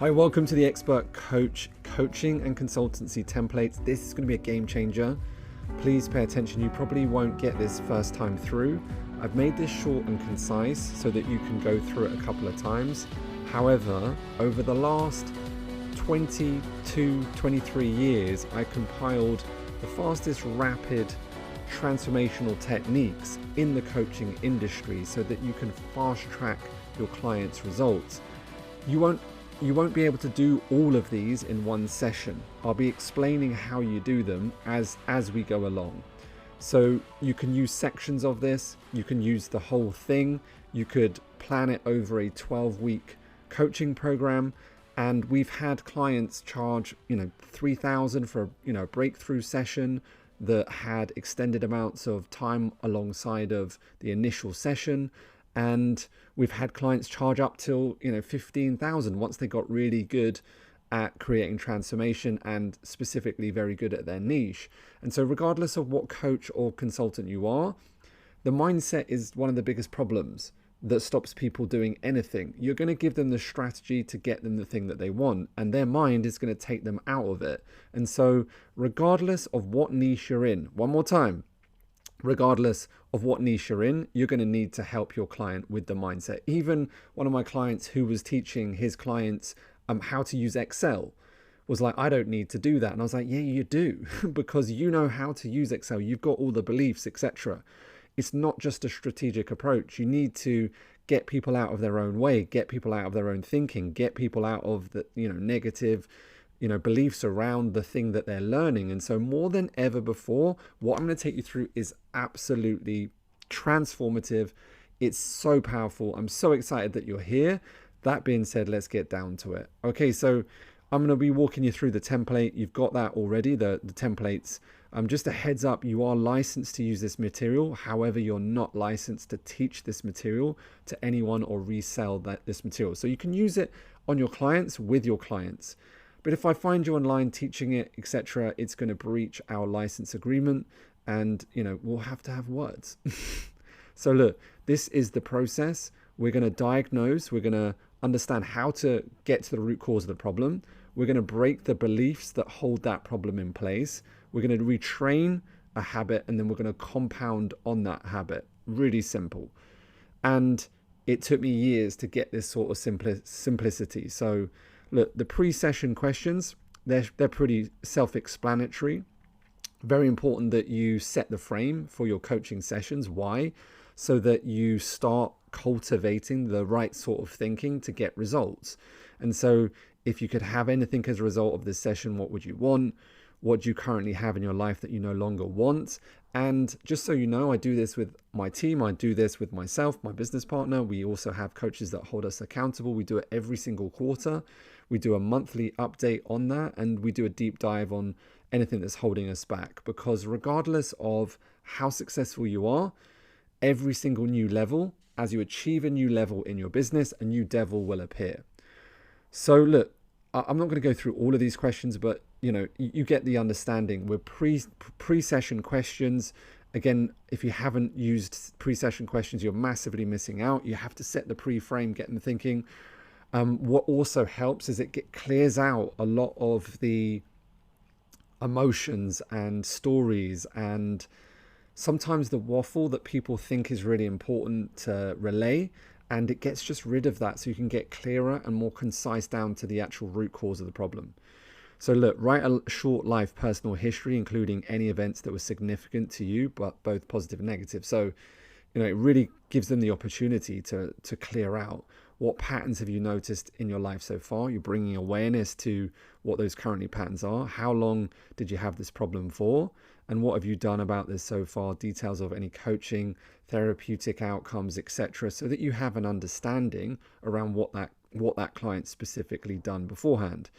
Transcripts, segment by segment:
Hi, welcome to the Expert Coach Coaching and Consultancy Templates. This is going to be a game changer. Please pay attention. You probably won't get this first time through. I've made this short and concise so that you can go through it a couple of times. However, over the last 22, 23 years, I compiled the fastest rapid transformational techniques in the coaching industry so that you can fast track your clients' results. You won't be able to do all of these in one session. I'll be explaining how you do them as we go along. So you can use sections of this, you can use the whole thing, you could plan it over a 12-week coaching program, and we've had clients charge, $3,000 for, a breakthrough session that had extended amounts of time alongside of the initial session. And we've had clients charge up till, $15,000 once they got really good at creating transformation and specifically very good at their niche. And so regardless of what coach or consultant you are, the mindset is one of the biggest problems that stops people doing anything. You're going to give them the strategy to get them the thing that they want, and their mind is going to take them out of it. And so regardless of what niche you're in, one more time, regardless of what niche you're in, you're going to need to help your client with the mindset. Even one of my clients who was teaching his clients how to use Excel was like, I don't need to do that. And I was like, yeah, you do, because you know how to use Excel. You've got all the beliefs, etc. It's not just a strategic approach. You need to get people out of their own way, get people out of their own thinking, get people out of the negative beliefs around the thing that they're learning. And so more than ever before, what I'm going to take you through is absolutely transformative. It's so powerful. I'm so excited that you're here. That being said, let's get down to it. Okay, so I'm going to be walking you through the template. You've got that already, the templates. Just a heads up, you are licensed to use this material. However, you're not licensed to teach this material to anyone or resell this material. So you can use it on your clients, with your clients. But if I find you online teaching it, etc., it's going to breach our license agreement, and we'll have to have words. So look, this is the process. We're going to diagnose, we're going to understand how to get to the root cause of the problem. We're going to break the beliefs that hold that problem in place. We're going to retrain a habit, and then we're going to compound on that habit. Really simple. And it took me years to get this sort of simplicity. So look, the pre-session questions, they're pretty self-explanatory. Very important that you set the frame for your coaching sessions. Why? So that you start cultivating the right sort of thinking to get results. And so if you could have anything as a result of this session, what would you want? What do you currently have in your life that you no longer want? And just so you know, I do this with my team. I do this with myself, my business partner. We also have coaches that hold us accountable. We do it every single quarter. We do a monthly update on that, and we do a deep dive on anything that's holding us back. Because regardless of how successful you are, every single new level, as you achieve a new level in your business, a new devil will appear. So look, I'm not going to go through all of these questions, but you get the understanding. We're pre-session questions. Again, if you haven't used pre-session questions, you're massively missing out. You have to set the pre-frame, get them thinking. What also helps is it clears out a lot of the emotions and stories and sometimes the waffle that people think is really important to relay, and it gets just rid of that so you can get clearer and more concise down to the actual root cause of the problem. So look, write a short life personal history, including any events that were significant to you, but both positive and negative. So, it really gives them the opportunity to clear out. What patterns have you noticed in your life so far? You're bringing awareness to what those currently patterns are. How long did you have this problem for? And what have you done about this so far? Details of any coaching, therapeutic outcomes, etc., so that you have an understanding around what that client specifically done beforehand.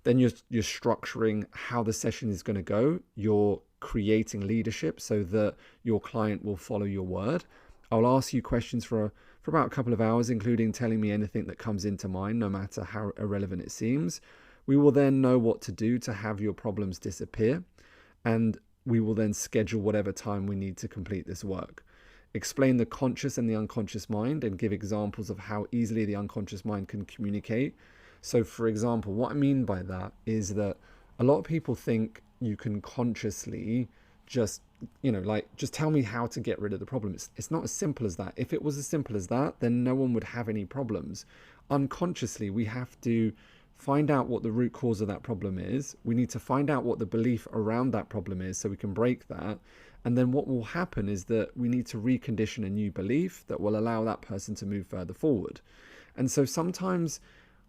Then you're structuring how the session is going to go. You're creating leadership so that your client will follow your word. I'll ask you questions for about a couple of hours, including telling me anything that comes into mind, no matter how irrelevant it seems. We will then know what to do to have your problems disappear, and we will then schedule whatever time we need to complete this work. Explain the conscious and the unconscious mind, and give examples of how easily the unconscious mind can communicate So for example, what I mean by that is that a lot of people think you can consciously just, like, just tell me how to get rid of the problem. It's not as simple as that. If it was as simple as that, then no one would have any problems. Unconsciously, we have to find out what the root cause of that problem is. We need to find out what the belief around that problem is so we can break that. And then what will happen is that we need to recondition a new belief that will allow that person to move further forward. And so sometimes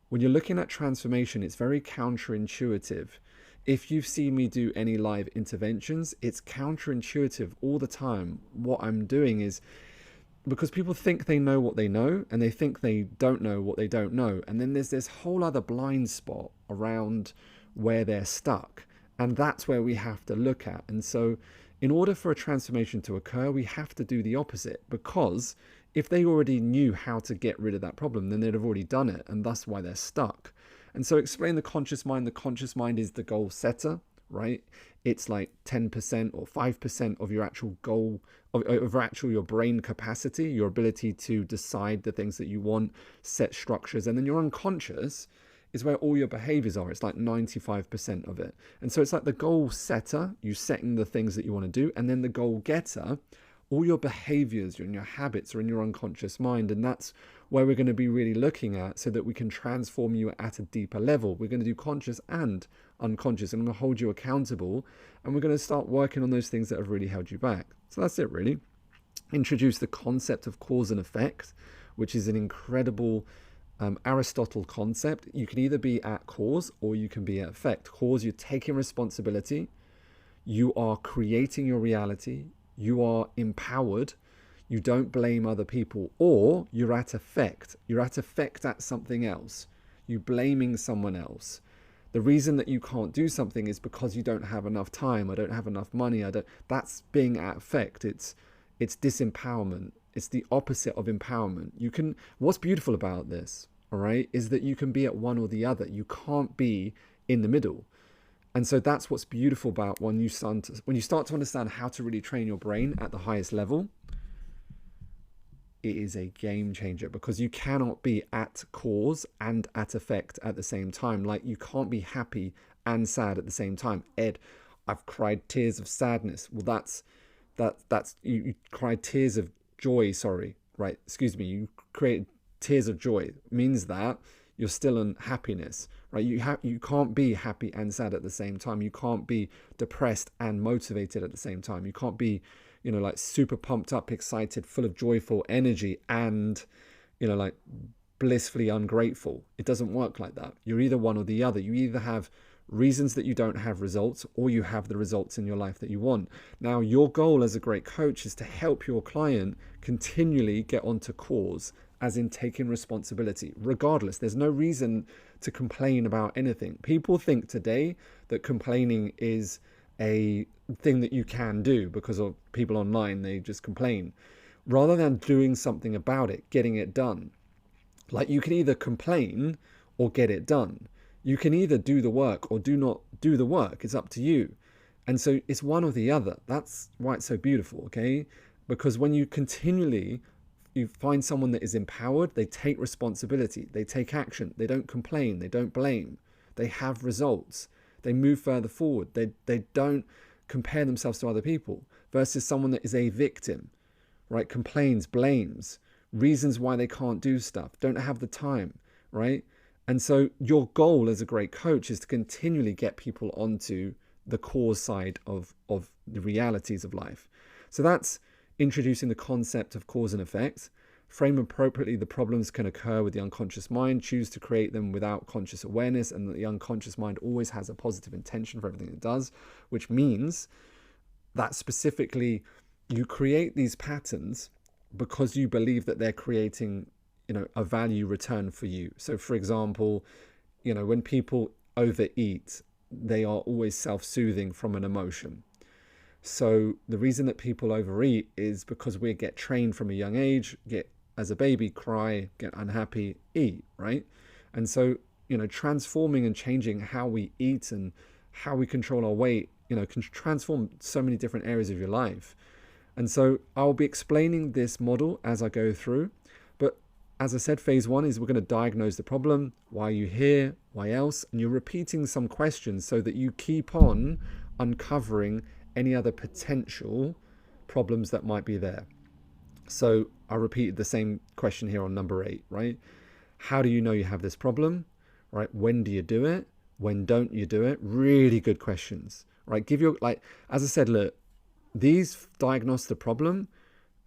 when you're looking at transformation, it's very counterintuitive. If you've seen me do any live interventions, it's counterintuitive all the time. What I'm doing is, because people think they know what they know, and they think they don't know what they don't know. And then there's this whole other blind spot around where they're stuck. And that's where we have to look at. And so in order for a transformation to occur, we have to do the opposite, because if they already knew how to get rid of that problem, then they'd have already done it, and that's why they're stuck. And so explain the conscious mind. The conscious mind is the goal setter, right? It's like 10% or 5% of your actual goal, of your brain capacity, your ability to decide the things that you want, set structures. And then your unconscious is where all your behaviors are. It's like 95% of it. And so it's like the goal setter, you setting the things that you want to do, and then the goal getter, all your behaviors and your habits are in your unconscious mind. And that's where we're going to be really looking at, so that we can transform you at a deeper level. We're going to do conscious and unconscious, and I'm going to hold you accountable, and we're going to start working on those things that have really held you back. So that's it, really. Introduce the concept of cause and effect, which is an incredible Aristotle concept. You can either be at cause or you can be at effect. Cause, you're taking responsibility, you are creating your reality, you are empowered, you don't blame other people. Or you're at effect. You're at effect at something else. You're blaming someone else. The reason that you can't do something is because you don't have enough time. I don't have enough money. That's being at effect. It's disempowerment. It's the opposite of empowerment. What's beautiful about this, all right, is that you can be at one or the other. You can't be in the middle. And so that's what's beautiful about when you start to understand how to really train your brain at the highest level. It is a game changer, because you cannot be at cause and at effect at the same time. Like, you can't be happy and sad at the same time. Ed, I've cried tears of sadness. Well, that's you cried tears of joy. Sorry, right? Excuse me. You created tears of joy. It means that you're still in happiness, right? You can't be happy and sad at the same time. You can't be depressed and motivated at the same time. You can't be, like super pumped up, excited, full of joyful energy and, like blissfully ungrateful. It doesn't work like that. You're either one or the other. You either have reasons that you don't have results, or you have the results in your life that you want. Now, your goal as a great coach is to help your client continually get onto cause, as in taking responsibility. Regardless, there's no reason to complain about anything. People think today that complaining is a thing that you can do, because of people online, they just complain, rather than doing something about it, getting it done. Like, you can either complain or get it done. You can either do the work or do not do the work. It's up to you. And so it's one or the other. That's why it's so beautiful, okay? Because when you find someone that is empowered, they take responsibility, they take action, they don't complain, they don't blame, they have results, they move further forward, they don't compare themselves to other people, versus someone that is a victim, right? Complains, blames, reasons why they can't do stuff, don't have the time, right? And so your goal as a great coach is to continually get people onto the cause side of the realities of life. So that's introducing the concept of cause and effect. Frame appropriately, the problems can occur with the unconscious mind. Choose to create them without conscious awareness, and that the unconscious mind always has a positive intention for everything it does, which means that specifically you create these patterns because you believe that they're creating, a value return for you. So for example, when people overeat, they are always self-soothing from an emotion. So the reason that people overeat is because we get trained from a young age, as a baby, cry, get unhappy, eat, right? And so, transforming and changing how we eat and how we control our weight, can transform so many different areas of your life. And so I'll be explaining this model as I go through, but As I said, phase one is we're going to diagnose the problem. Why are you here? Why else? And you're repeating some questions so that you keep on uncovering any other potential problems that might be there. So I repeated the same question here on number 8, right? How do you know you have this problem, right? When do you do it? When don't you do it? Really good questions, right? Give your, like, as I said, look, these diagnose the problem,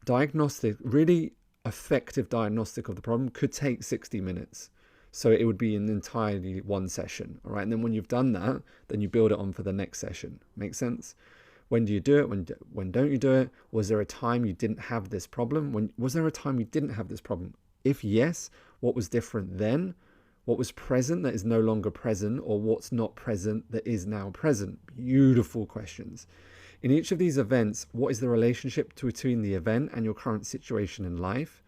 really effective diagnostic of the problem could take 60 minutes. So it would be an entirely one session, all right? And then when you've done that, then you build it on for the next session. Make sense? When do you do it? When don't you do it? Was there a time you didn't have this problem? Was there a time you didn't have this problem? If yes, what was different then? What was present that is no longer present, or what's not present that is now present? Beautiful questions. In each of these events, what is the relationship between the event and your current situation in life?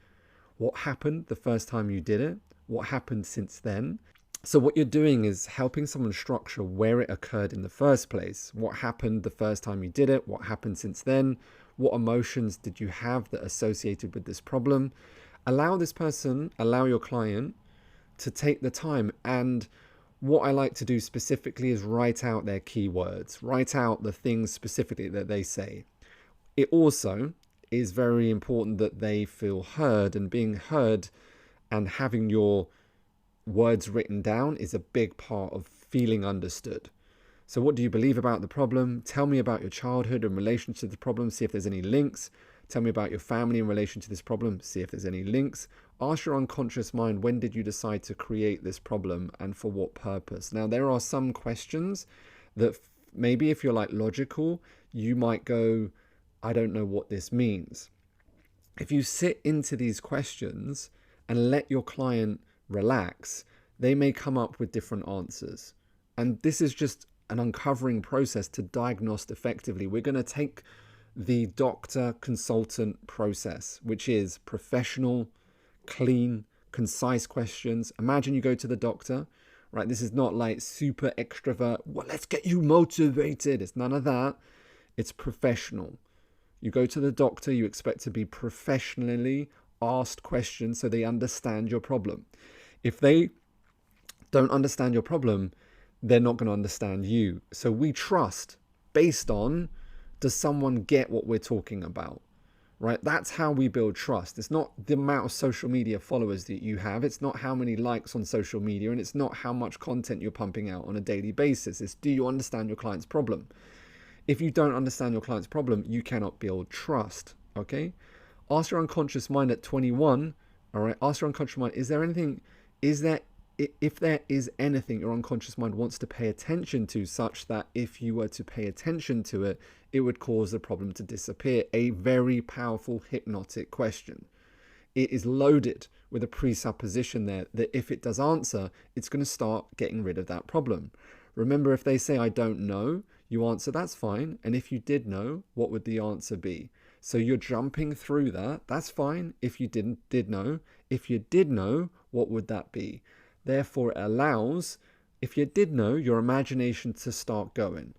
What happened the first time you did it? What happened since then? So what you're doing is helping someone structure where it occurred in the first place. What happened the first time you did it? What happened since then? What emotions did you have that associated with this problem? Allow your client to take the time. And what I like to do specifically is write out their keywords, write out the things specifically that they say. It also is very important that they feel heard, and being heard and having your words written down is a big part of feeling understood. So what do you believe about the problem? Tell me about your childhood in relation to the problem. See if there's any links. Tell me about your family in relation to this problem. See if there's any links. Ask your unconscious mind, when did you decide to create this problem and for what purpose? Now, there are some questions that maybe if you're like logical, you might go, I don't know what this means. If you sit into these questions and let your client relax, they may come up with different answers. And this is just an uncovering process to diagnose effectively. We're going to take the doctor consultant process, which is professional, clean, concise questions. Imagine you go to the doctor, right? This is not like super extrovert, well, let's get you motivated. It's none of that. It's professional. You go to the doctor, you expect to be professionally asked questions so they understand your problem. If they don't understand your problem, they're not going to understand you. So we trust based on, does someone get what we're talking about, right? That's how we build trust. It's not the amount of social media followers that you have. It's not how many likes on social media, and it's not how much content you're pumping out on a daily basis. It's, do you understand your client's problem? If you don't understand your client's problem, you cannot build trust, okay? Ask your unconscious mind at 21, all right? Ask your unconscious mind, if there is anything your unconscious mind wants to pay attention to, such that if you were to pay attention to it, it would cause the problem to disappear. A very powerful hypnotic question. It is loaded with a presupposition there that if it does answer, it's going to start getting rid of that problem. Remember, if they say, I don't know, you answer, that's fine. And if you did know, what would the answer be? So you're jumping through that. That's fine. If you did know. If you did know, what would that be? Therefore, it allows, if you did know, your imagination to start going.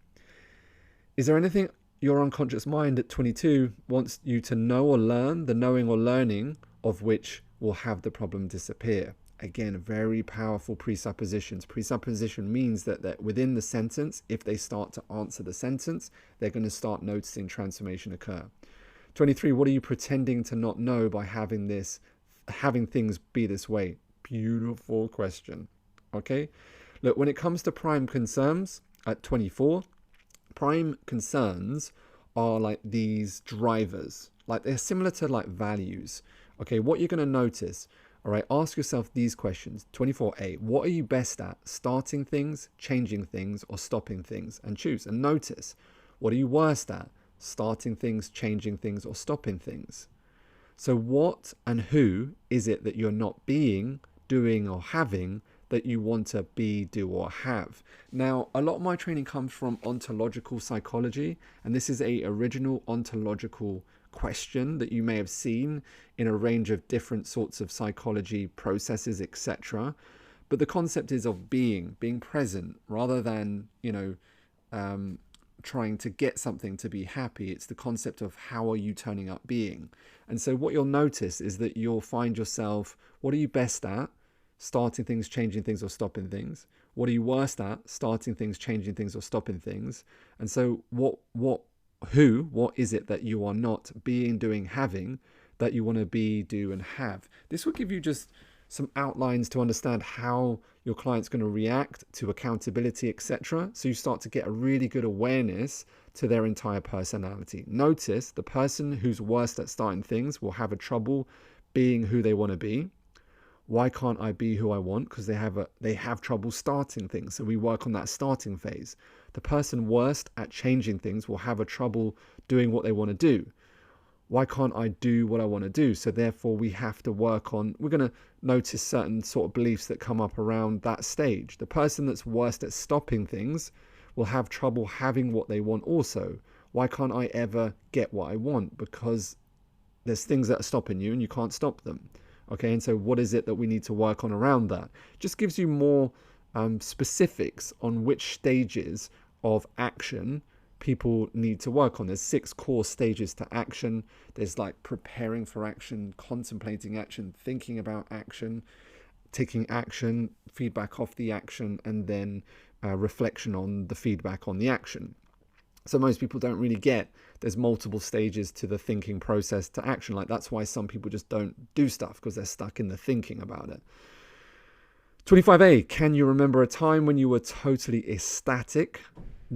Is there anything your unconscious mind at 22 wants you to know or learn, the knowing or learning of which will have the problem disappear? Again, very powerful presuppositions. Presupposition means that within the sentence, if they start to answer the sentence, they're going to start noticing transformation occur. 23, what are you pretending to not know by having things be this way? Beautiful question. Okay, look, when it comes to prime concerns at 24, prime concerns are like these drivers, like they're similar to like values. Okay, what you're going to notice, all right, ask yourself these questions. 24A, what are you best at? Starting things, changing things, or stopping things? And choose and notice. What are you worst at? Starting things, changing things, or stopping things? So what and who is it that you're not being, doing, or having that you want to be, do, or have? Now, a lot of my training comes from ontological psychology, and this is a original ontological question that you may have seen in a range of different sorts of psychology processes, etc. But the concept is of being present, rather than, trying to get something to be happy. It's the concept of how are you turning up being. And so what you'll notice is that you'll find yourself, what are you best at? Starting things, changing things, or stopping things. What are you worst at? Starting things, changing things, or stopping things. And so what is it that you are not being, doing, having that you want to be, do, and have? This will give you just some outlines to understand how your client's going to react to accountability, etc. So you start to get a really good awareness to their entire personality. Notice the person who's worst at starting things will have a trouble being who they want to be. Why can't I be who I want? Because they have trouble starting things. So we work on that starting phase. The person worst at changing things will have a trouble doing what they want to do. Why can't I do what I want to do? So therefore we have to work on, we're going to notice certain sort of beliefs that come up around that stage. The person that's worst at stopping things will have trouble having what they want also. Why can't I ever get what I want? Because there's things that are stopping you and you can't stop them. Okay, and so what is it that we need to work on around that? Just gives you more specifics on which stages of action people need to work on. There's 6 core stages to action. There's like preparing for action, contemplating action, thinking about action, taking action, feedback off the action, and then reflection on the feedback on the action. So most people don't really get there's multiple stages to the thinking process to action. Like that's why some people just don't do stuff, because they're stuck in the thinking about it. 25A, can you remember a time when you were totally ecstatic?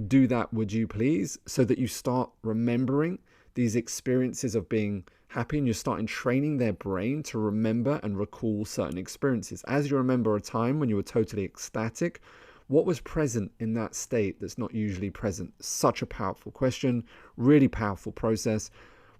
Do that, would you please? So that you start remembering these experiences of being happy, and you're starting training their brain to remember and recall certain experiences. As you remember a time when you were totally ecstatic, what was present in that state that's not usually present? Such a powerful question, really powerful process.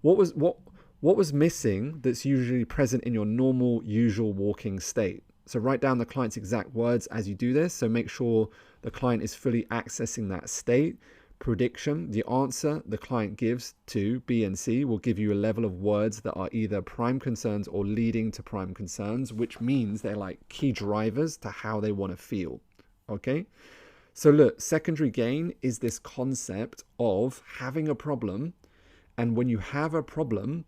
What was missing that's usually present in your normal, usual walking state? So write down the client's exact words as you do this. So make sure the client is fully accessing that state. Prediction, the answer the client gives to B and C will give you a level of words that are either prime concerns or leading to prime concerns, which means they're like key drivers to how they want to feel. Okay, so look, secondary gain is this concept of having a problem, and when you have a problem,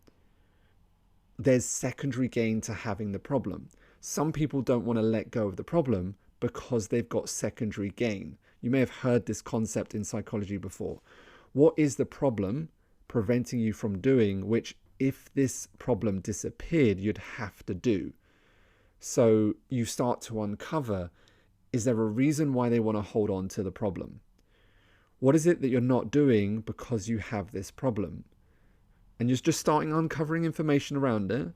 there's secondary gain to having the problem. Some people don't want to let go of the problem because they've got secondary gain. You may have heard this concept in psychology before. What is the problem preventing you from doing, which if this problem disappeared, you'd have to do? So you start to uncover, is there a reason why they want to hold on to the problem? What is it that you're not doing because you have this problem? And you're just starting uncovering information around it.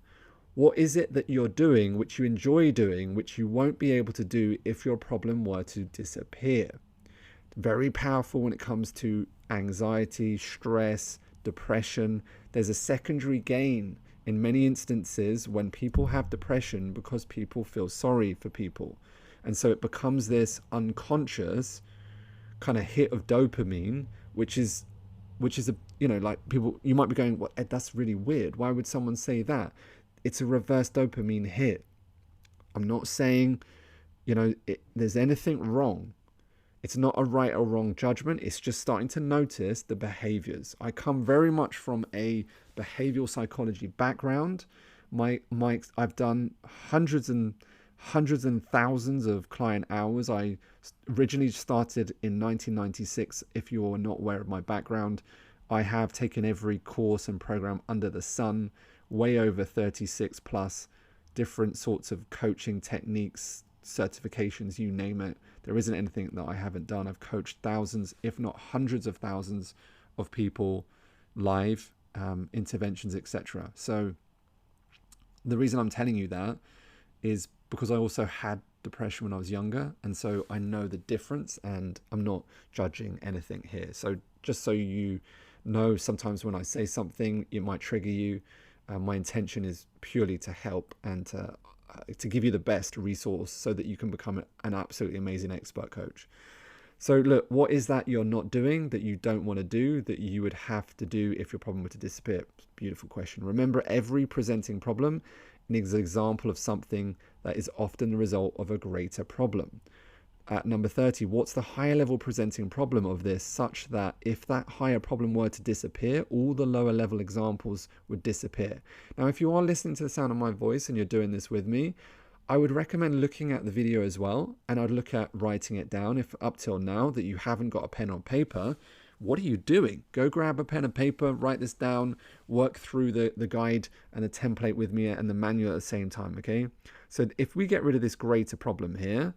What is it that you're doing, which you enjoy doing, which you won't be able to do if your problem were to disappear? Very powerful when it comes to anxiety, stress, depression. There's a secondary gain in many instances when people have depression because people feel sorry for people. And so it becomes this unconscious kind of hit of dopamine, which is a, like people, you might be going, well, Ed, that's really weird. Why would someone say that? It's a reverse dopamine hit. I'm not saying, there's anything wrong. It's not a right or wrong judgment. It's just starting to notice the behaviors. I come very much from a behavioral psychology background. I've done hundreds and thousands of client hours. I originally started in 1996. If you're not aware of my background, I have taken every course and program under the sun, way over 36 plus different sorts of coaching techniques, certifications, you name it. There isn't anything that I haven't done. I've coached thousands, if not hundreds of thousands of people live, interventions, etc. So the reason I'm telling you that is because I also had depression when I was younger, and so I know the difference, and I'm not judging anything here. So just so you know, sometimes when I say something, it might trigger you. My intention is purely to help and to give you the best resource so that you can become an absolutely amazing expert coach. So look, what is that you're not doing, that you don't want to do, that you would have to do if your problem were to disappear? Beautiful question. Remember, every presenting problem is an example of something that is often the result of a greater problem. at number 30, what's the higher level presenting problem of this, such that if that higher problem were to disappear, all the lower level examples would disappear? Now, if you are listening to the sound of my voice and you're doing this with me, I would recommend looking at the video as well, and I'd look at writing it down. If up till now that you haven't got a pen or paper, what are you doing? Go grab a pen and paper, write this down, work through the guide and the template with me and the manual at the same time, okay? So if we get rid of this greater problem here,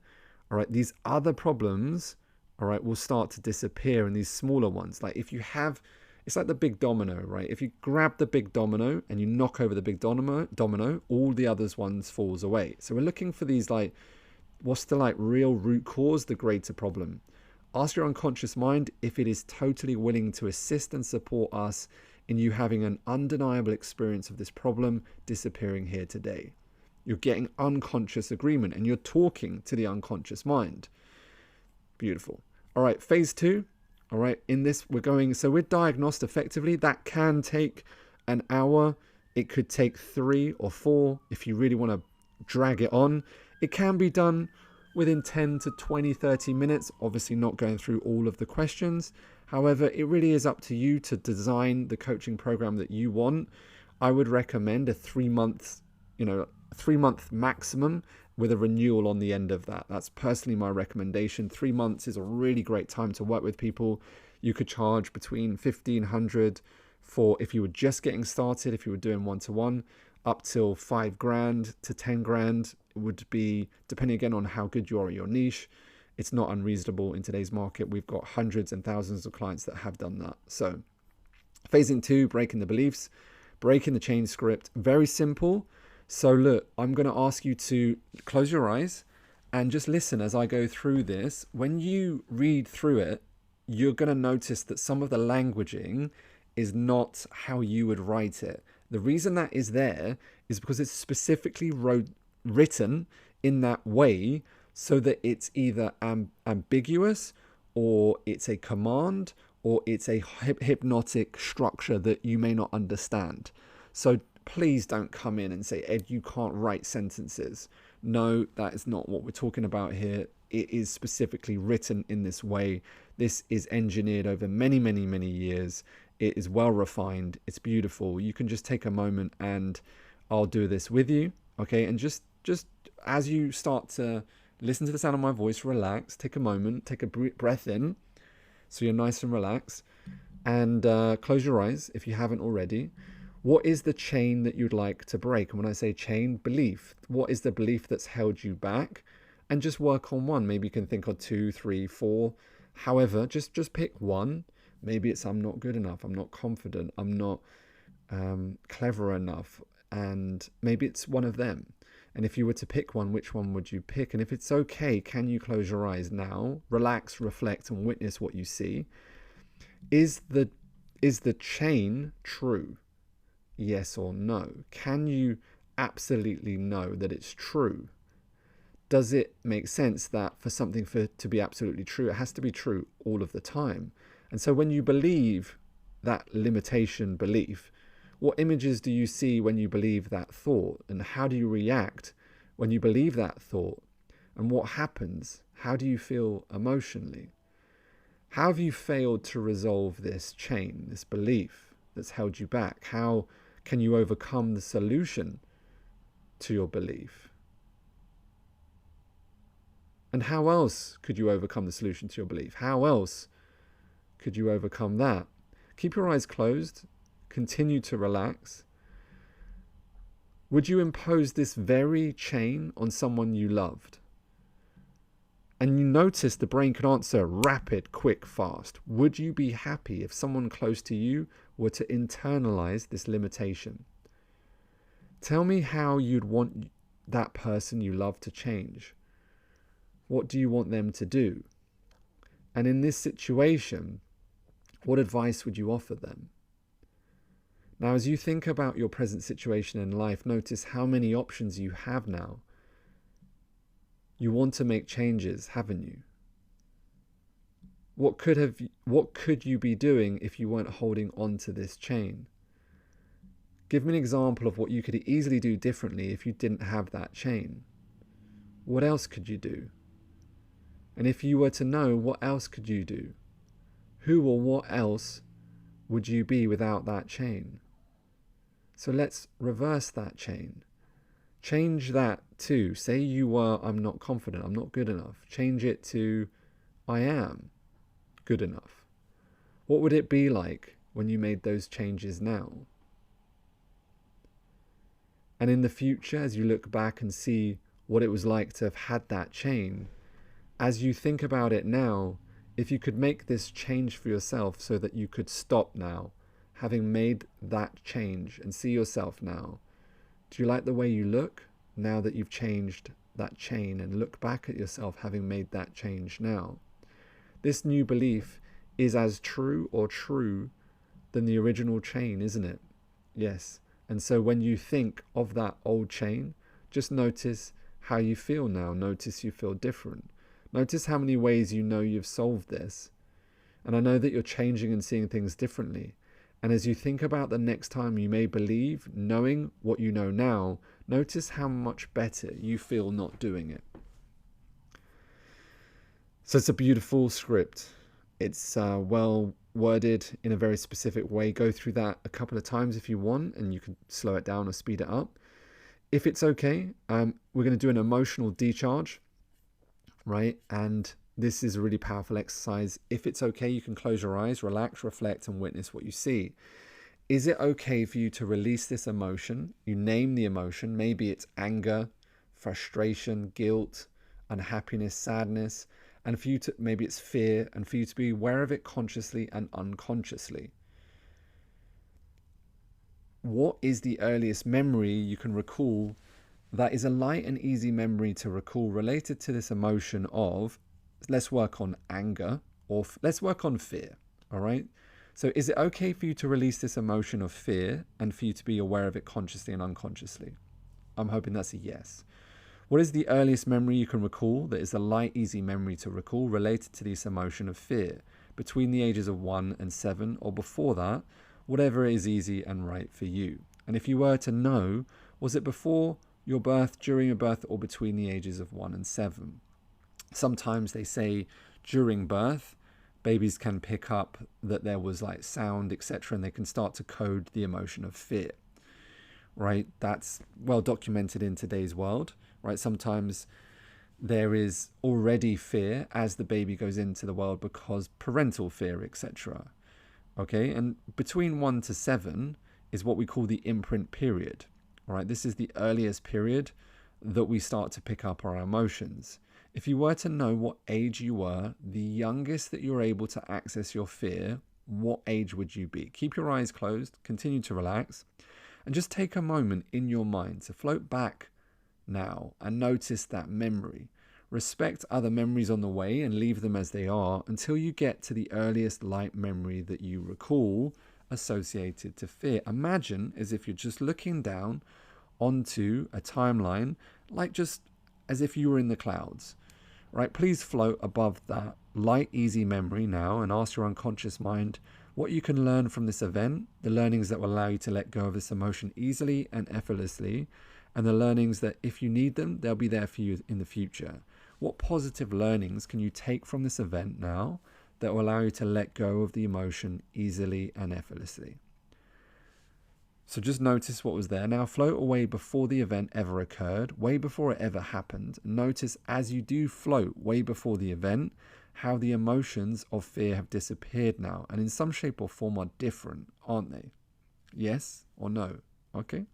all right, these other problems, all right, will start to disappear, and these smaller ones, like if you have, it's like the big domino, right? If you grab the big domino and you knock over the big domino, all the others ones falls away. So we're looking for these, like, what's the like real root cause, the greater problem. Ask your unconscious mind if it is totally willing to assist and support us in you having an undeniable experience of this problem disappearing here today. You're getting unconscious agreement and you're talking to the unconscious mind. Beautiful. All right, phase 2. All right, in this so we're diagnosed effectively. That can take an hour. It could take 3 or 4 if you really want to drag it on. It can be done within 10 to 20, 30 minutes, obviously not going through all of the questions. However, it really is up to you to design the coaching program that you want. I would recommend a 3 months, 3-month maximum with a renewal on the end of that. That's personally my recommendation. 3 months is a really great time to work with people. You could charge between $1,500 for if you were just getting started, if you were doing one-to-one, up till $5,000 to $10,000. It would be, depending again on how good you are at your niche. It's not unreasonable in today's market. We've got hundreds and thousands of clients that have done that. So phasing 2, breaking the beliefs, breaking the chain script. Very simple. So look, I'm going to ask you to close your eyes and just listen as I go through this. When you read through it, you're going to notice that some of the languaging is not how you would write it. The reason that is there is because it's specifically written in that way so that it's either ambiguous, or it's a command, or it's a hypnotic structure that you may not understand. So please don't come in and say, Ed, you can't write sentences. No, that is not what we're talking about here. It is specifically written in this way. This is engineered over many, many, many years. It is well refined. It's beautiful. You can just take a moment and I'll do this with you. Okay. And just as you start to listen to the sound of my voice, relax, take a moment, take a breath in so you're nice and relaxed, and close your eyes if you haven't already. What is the chain that you'd like to break? And when I say chain, belief. What is the belief that's held you back? And just work on one. Maybe you can think of 2, 3, 4. However, just pick one. Maybe it's I'm not good enough. I'm not confident. I'm not clever enough. And maybe it's one of them. And if you were to pick one, which one would you pick? And if it's okay, can you close your eyes now? Relax, reflect, and witness what you see. Is the chain true? Yes or no? Can you absolutely know that it's true? Does it make sense that for something to be absolutely true, it has to be true all of the time? And so when you believe that limitation belief, what images do you see when you believe that thought? And how do you react when you believe that thought? And what happens? How do you feel emotionally? How have you failed to resolve this chain, this belief that's held you back? How can you overcome the solution to your belief? And how else could you overcome the solution to your belief? How else could you overcome that? Keep your eyes closed. Continue to relax. Would you impose this very chain on someone you loved? And you notice the brain can answer rapid, quick, fast. Would you be happy if someone close to you were to internalize this limitation? Tell me how you'd want that person you love to change. What do you want them to do? And in this situation, what advice would you offer them? Now, as you think about your present situation in life, notice how many options you have now. You want to make changes, haven't you? What could you be doing if you weren't holding on to this chain? Give me an example of what you could easily do differently if you didn't have that chain. What else could you do? And if you were to know, what else could you do? Who or what else would you be without that chain? So let's reverse that chain. Change that to, say you were, I'm not confident, I'm not good enough. Change it to, I am good enough. What would it be like when you made those changes now? And in the future, as you look back and see what it was like to have had that chain, as you think about it now, if you could make this change for yourself so that you could stop now, having made that change, and see yourself now, do you like the way you look now that you've changed that chain, and look back at yourself having made that change now? This new belief is as true or true than the original chain, isn't it? Yes. And so when you think of that old chain, just notice how you feel now. Notice you feel different. Notice how many ways you know you've solved this. And I know that you're changing and seeing things differently. And as you think about the next time you may believe, knowing what you know now, notice how much better you feel not doing it. So it's a beautiful script. It's well worded in a very specific way. Go through that a couple of times if you want, and you can slow it down or speed it up. If it's okay, we're going to do an emotional decharge, right? And this is a really powerful exercise. If it's okay, you can close your eyes, relax, reflect, and witness what you see. Is it okay for you to release this emotion? You name the emotion. Maybe it's anger, frustration, guilt, unhappiness, sadness. And for you to, maybe it's fear, and for you to be aware of it consciously and unconsciously. What is the earliest memory you can recall that is a light and easy memory to recall related to this emotion of, let's work on anger, or let's work on fear, all right? So is it okay for you to release this emotion of fear and for you to be aware of it consciously and unconsciously? I'm hoping that's a yes. What is the earliest memory you can recall that is a light, easy memory to recall related to this emotion of fear between the ages of 1 and 7, or before that, whatever is easy and right for you? And if you were to know, was it before your birth, during your birth, or between the ages of 1 and 7? Sometimes they say during birth, babies can pick up that there was like sound, etc., and they can start to code the emotion of fear, right? That's well documented in today's world, right? Sometimes there is already fear as the baby goes into the world because parental fear, etc. Okay, and between 1 to 7 is what we call the imprint period, right? This is the earliest period that we start to pick up our emotions. If you were to know what age you were, the youngest that you're able to access your fear, what age would you be? Keep your eyes closed, continue to relax, and just take a moment in your mind to float back now and notice that memory. Respect other memories on the way and leave them as they are until you get to the earliest light memory that you recall associated to fear. Imagine as if you're just looking down onto a timeline, like just as if you were in the clouds, right? Please float above that light, easy memory now and ask your unconscious mind what you can learn from this event, the learnings that will allow you to let go of this emotion easily and effortlessly, and the learnings that if you need them, they'll be there for you in the future. What positive learnings can you take from this event now that will allow you to let go of the emotion easily and effortlessly? So just notice what was there. Now float away before the event ever occurred, way before it ever happened. Notice as you do float way before the event, how the emotions of fear have disappeared now, and in some shape or form are different, aren't they? Yes or no? Okay.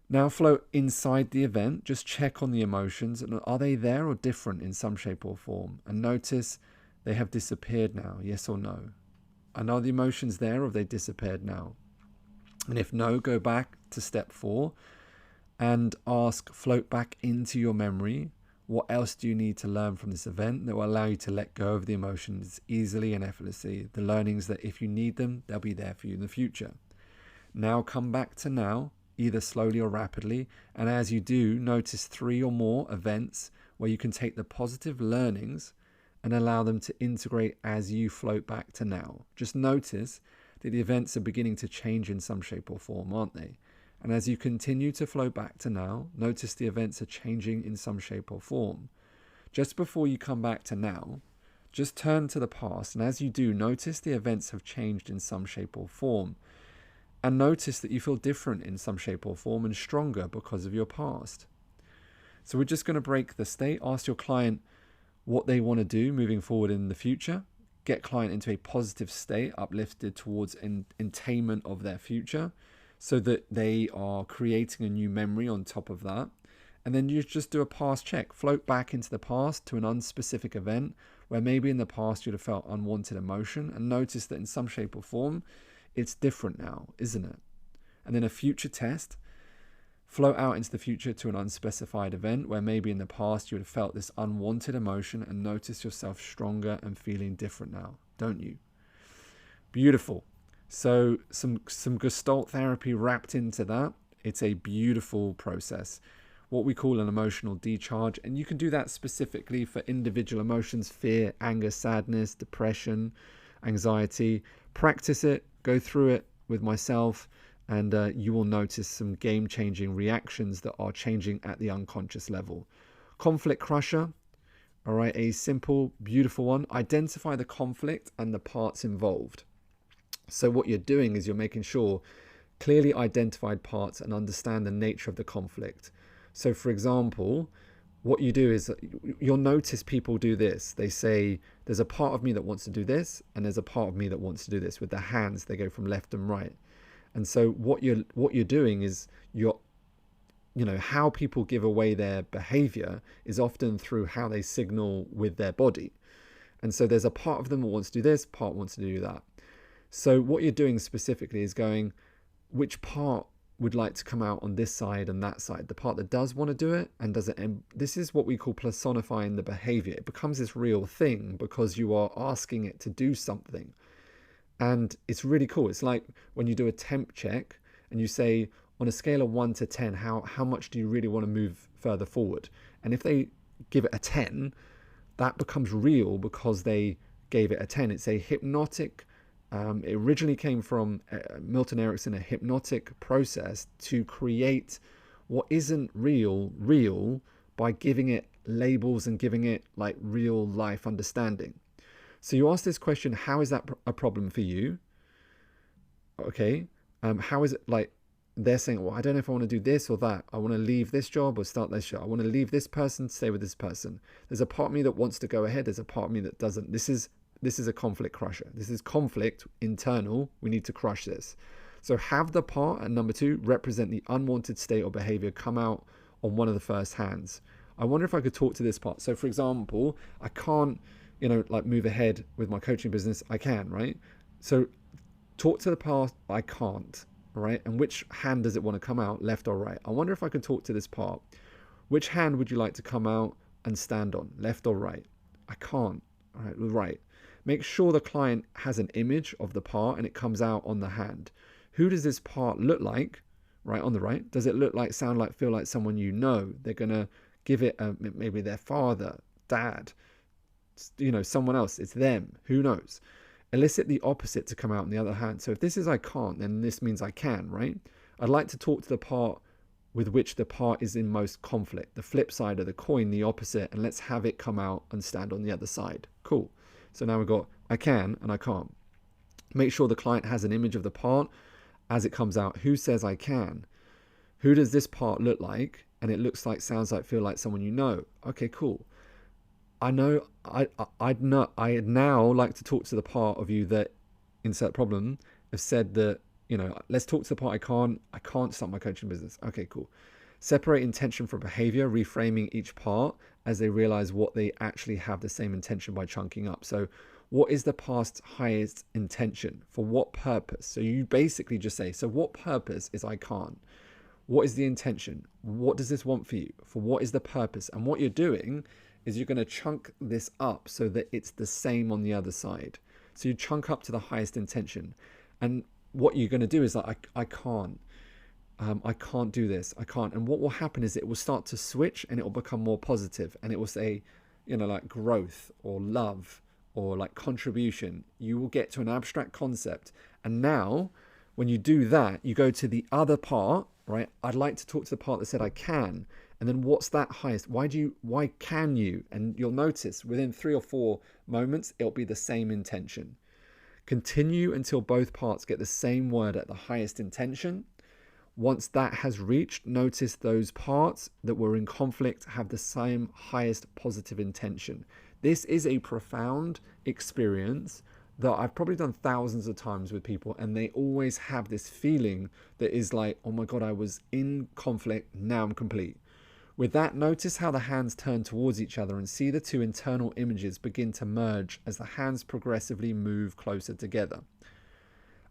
Now float inside the event, just check on the emotions, and are they there or different in some shape or form? And notice they have disappeared now, yes or no? And are the emotions there or have they disappeared now? And if no, go back to step 4 and ask, float back into your memory, what else do you need to learn from this event that will allow you to let go of the emotions easily and effortlessly? The learnings that if you need them, they'll be there for you in the future. Now come back to now, either slowly or rapidly, and as you do, notice 3 or more events where you can take the positive learnings and allow them to integrate as you float back to now. Just notice that the events are beginning to change in some shape or form, aren't they? And as you continue to flow back to now, notice the events are changing in some shape or form. Just before you come back to now, just turn to the past, and as you do, notice the events have changed in some shape or form. And notice that you feel different in some shape or form and stronger because of your past. So we're just going to break the state, ask your client what they want to do moving forward in the future, get client into a positive state, uplifted towards attainment of their future, so that they are creating a new memory on top of that. And then you just do a past check, float back into the past to an unspecific event where maybe in the past you'd have felt unwanted emotion, and notice that in some shape or form, it's different now, isn't it? And then a future test, float out into the future to an unspecified event where maybe in the past you would have felt this unwanted emotion, and notice yourself stronger and feeling different now, don't you? Beautiful. So some Gestalt therapy wrapped into that. It's a beautiful process, what we call an emotional decharge. And you can do that specifically for individual emotions: fear, anger, sadness, depression, anxiety. Practice it, go through it with myself, and you will notice some game-changing reactions that are changing at the unconscious level. Conflict crusher, all right, a simple, beautiful one. Identify the conflict and the parts involved. So what you're doing is you're making sure clearly identified parts and understand the nature of the conflict. So for example, what you do is you'll notice people do this. They say, there's a part of me that wants to do this, and there's a part of me that wants to do this. With their hands, they go from left and right. And so what you're doing is how people give away their behavior is often through how they signal with their body. And so there's a part of them that wants to do this, part wants to do that. So what you're doing specifically is going, which part would like to come out on this side and that side? The part that does want to do it and doesn't. And this is what we call personifying the behavior. It becomes this real thing because you are asking it to do something. And it's really cool. It's like when you do a temp check and you say, on a scale of 1 to 10, how much do you really want to move further forward? And if they give it a 10, that becomes real because they gave it a 10. It's a hypnotic, it originally came from Milton Erickson, a hypnotic process to create what isn't real by giving it labels and giving it like real life understanding. So you ask this question, how is that a problem for you? Okay, how is it like they're saying, well, I don't know if I want to do this or that. I want to leave this job or start this job. I want to leave this person, stay with this person. There's a part of me that wants to go ahead. There's a part of me that doesn't. This is a conflict crusher. This is conflict internal. We need to crush this. So have the part and number 2 represent the unwanted state or behavior come out on one of the first hands. I wonder if I could talk to this part. So for example, I can't, like move ahead with my coaching business. I can, right? So talk to the part I can't, right? And which hand does it want to come out, left or right? I wonder if I can talk to this part. Which hand would you like to come out and stand on, left or right? I can't. All right, right. Make sure the client has an image of the part and it comes out on the hand. Who does this part look like, right, on the right? Does it look like, sound like, feel like someone you know? They're going to give it maybe their father, dad, someone else. It's them. Who knows? Elicit the opposite to come out on the other hand. So if this is I can't, then this means I can, right? I'd like to talk to the part with which the part is in most conflict, the flip side of the coin, the opposite, and let's have it come out and stand on the other side. Cool. So now we've got I can and I can't. Make sure the client has an image of the part as it comes out. Who says I can? Who does this part look like? And it looks like, sounds like, feel like someone you know. Okay, cool. I know I'd now like to talk to the part of you that, insert problem, have said that, let's talk to the part I can't start my coaching business. Okay, cool. Separate intention from behavior, reframing each part as they realize what they actually have the same intention by chunking up. So what is the past's highest intention? For what purpose? So you basically just say, so what purpose is I can't? What is the intention? What does this want for you? For what is the purpose? And what you're doing is you're going to chunk this up so that it's the same on the other side. So you chunk up to the highest intention. And what you're going to do is like, I can't do this. I can't. And what will happen is it will start to switch and it will become more positive. And it will say, like growth or love or like contribution. You will get to an abstract concept. And now when you do that, you go to the other part, right? I'd like to talk to the part that said I can. And then what's that highest? Why can you? And you'll notice within 3 or 4 moments, it'll be the same intention. Continue until both parts get the same word at the highest intention. Once that has reached, notice those parts that were in conflict have the same highest positive intention. This is a profound experience that I've probably done thousands of times with people, and they always have this feeling that is like, oh my God, I was in conflict, now I'm complete. With that, notice how the hands turn towards each other and see the 2 internal images begin to merge as the hands progressively move closer together.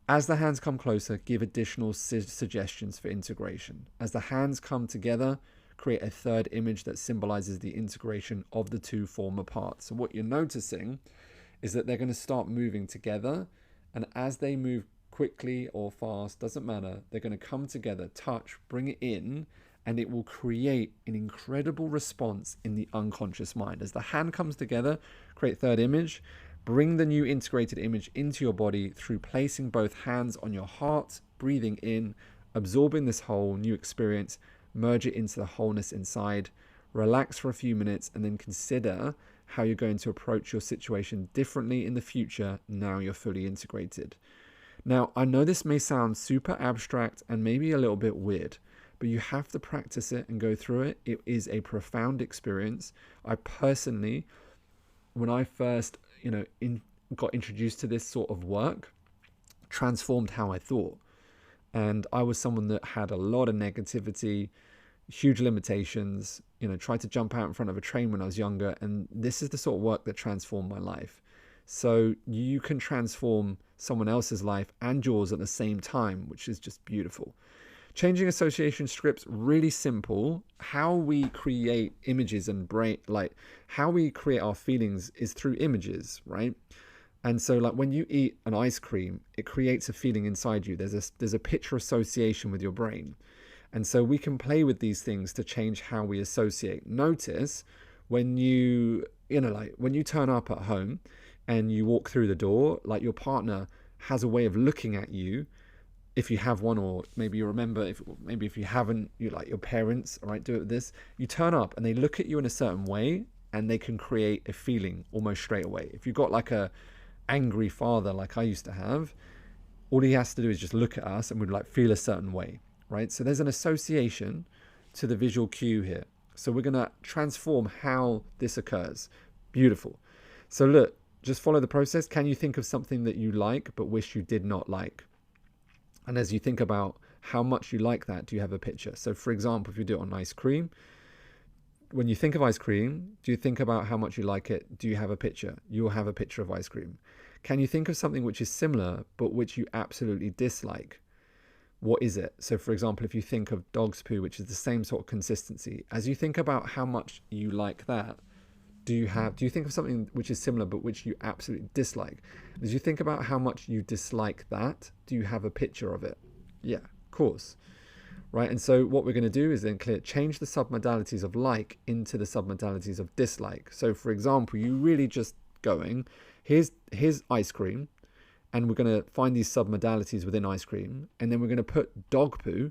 As the hands come closer, give additional suggestions for integration. As the hands come together, create a 3rd image that symbolizes the integration of the 2 former parts. So what you're noticing is that they're going to start moving together, and as they move quickly or fast, doesn't matter, they're going to come together, touch, bring it in, and it will create an incredible response in the unconscious mind. As the hand comes together, create 3rd image, bring the new integrated image into your body through placing both hands on your heart, breathing in, absorbing this whole new experience, merge it into the wholeness inside, relax for a few minutes, and then consider how you're going to approach your situation differently in the future now you're fully integrated. Now, I know this may sound super abstract and maybe a little bit weird, but you have to practice it and go through it. It is a profound experience. I personally, when I first, got introduced to this sort of work, transformed how I thought. And I was someone that had a lot of negativity, huge limitations, tried to jump out in front of a train when I was younger. And this is the sort of work that transformed my life. So you can transform someone else's life and yours at the same time, which is just beautiful. Changing association scripts, really simple. How we create images and how we create our feelings is through images, right? And so like when you eat an ice cream, it creates a feeling inside you. There's a picture association with your brain. And so we can play with these things to change how we associate. Notice when when you turn up at home and you walk through the door, like your partner has a way of looking at you, if you have one, or maybe you remember, if you haven't, you like your parents, all right, do it with this. You turn up and they look at you in a certain way and they can create a feeling almost straight away. If you've got like a angry father like I used to have, all he has to do is just look at us and we'd like feel a certain way, right? So there's an association to the visual cue here. So we're going to transform how this occurs. Beautiful. So look, just follow the process. Can you think of something that you like but wish you did not like? And as you think about how much you like that, do you have a picture? So for example, if you do it on ice cream, when you think of ice cream, do you think about how much you like it? Do you have a picture? You'll have a picture of ice cream. Can you think of something which is similar, but which you absolutely dislike? What is it? So for example, if you think of dog's poo, which is the same sort of consistency, as you think about how much you like that, do you think of something which is similar but which you absolutely dislike? As you think about how much you dislike that, do you have a picture of it? Yeah, of course. Right, and so what we're going to do is then change the submodalities of like into the submodalities of dislike. So for example, you really just going, here's ice cream, and we're going to find these submodalities within ice cream, and then we're going to put dog poo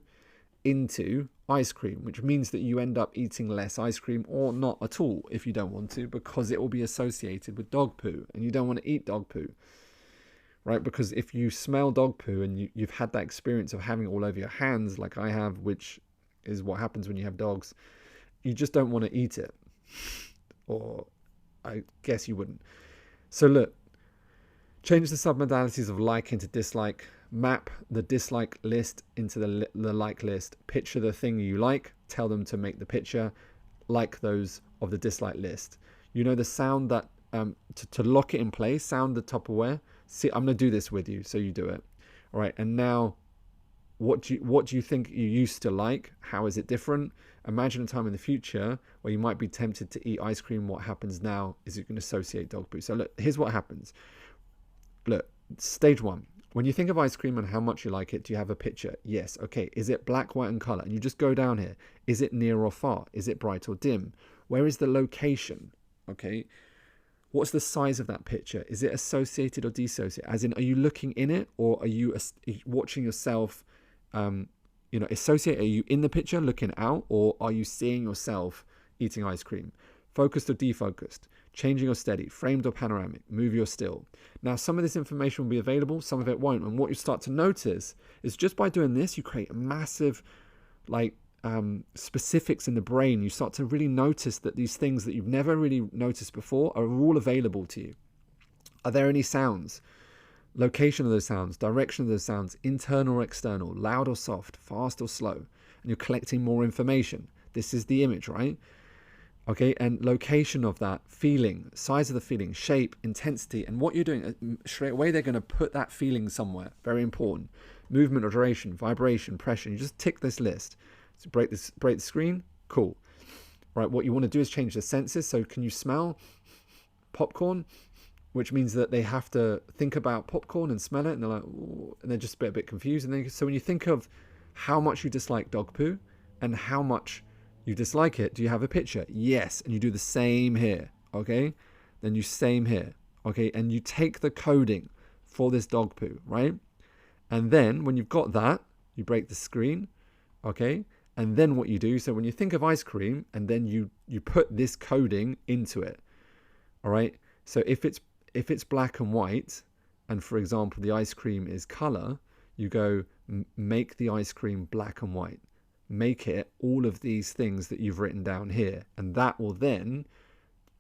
into ice cream, which means that you end up eating less ice cream or not at all if you don't want to, because it will be associated with dog poo and you don't want to eat dog poo, right? Because if you smell dog poo and you've had that experience of having it all over your hands like I have, which is what happens when you have dogs, you just don't want to eat it, or I guess you wouldn't. So look, change the submodalities of like into dislike. Map the dislike list into the like list. Picture the thing you like. Tell them to make the picture like those of the dislike list. The sound that to lock it in place, sound the Tupperware. See, I'm going to do this with you, so you do it. All right, and now what do you think you used to like? How is it different? Imagine a time in the future where you might be tempted to eat ice cream. What happens now is you can associate dog poo. So look, here's what happens. Look, stage 1. When you think of ice cream and how much you like it, do you have a picture? Yes. Okay. Is it black, white, and color? And you just go down here. Is it near or far? Is it bright or dim? Where is the location? Okay. What's the size of that picture? Is it associated or dissociated? As in, are you looking in it, or are you watching yourself, associate, are you in the picture looking out, or are you seeing yourself eating ice cream? Focused or defocused, changing or steady, framed or panoramic, movie or still. Now, some of this information will be available, some of it won't. And what you start to notice is just by doing this, you create a massive specifics in the brain. You start to really notice that these things that you've never really noticed before are all available to you. Are there any sounds? Location of those sounds, direction of those sounds, internal or external, loud or soft, fast or slow. And you're collecting more information. This is the image, right? Okay, and location of that, feeling, size of the feeling, shape, intensity, and what you're doing, straight away they're going to put that feeling somewhere. Very important. Movement or duration, vibration, pressure. You just tick this list. So break the screen, cool. Right, what you want to do is change the senses. So can you smell popcorn? Which means that they have to think about popcorn and smell it, and they're like, ooh, and they're just a bit confused. And then, so when you think of how much you dislike dog poo and how much you dislike it, do you have a picture? Yes. And you do the same here, okay? Then you same here, okay? And you take the coding for this dog poo, right? And then when you've got that, you break the screen, okay? And then what you do, so when you think of ice cream, and then you put this coding into it, all right? So if it's black and white, and for example, the ice cream is color, you go make the ice cream black and white. Make it all of these things that you've written down here. And that will then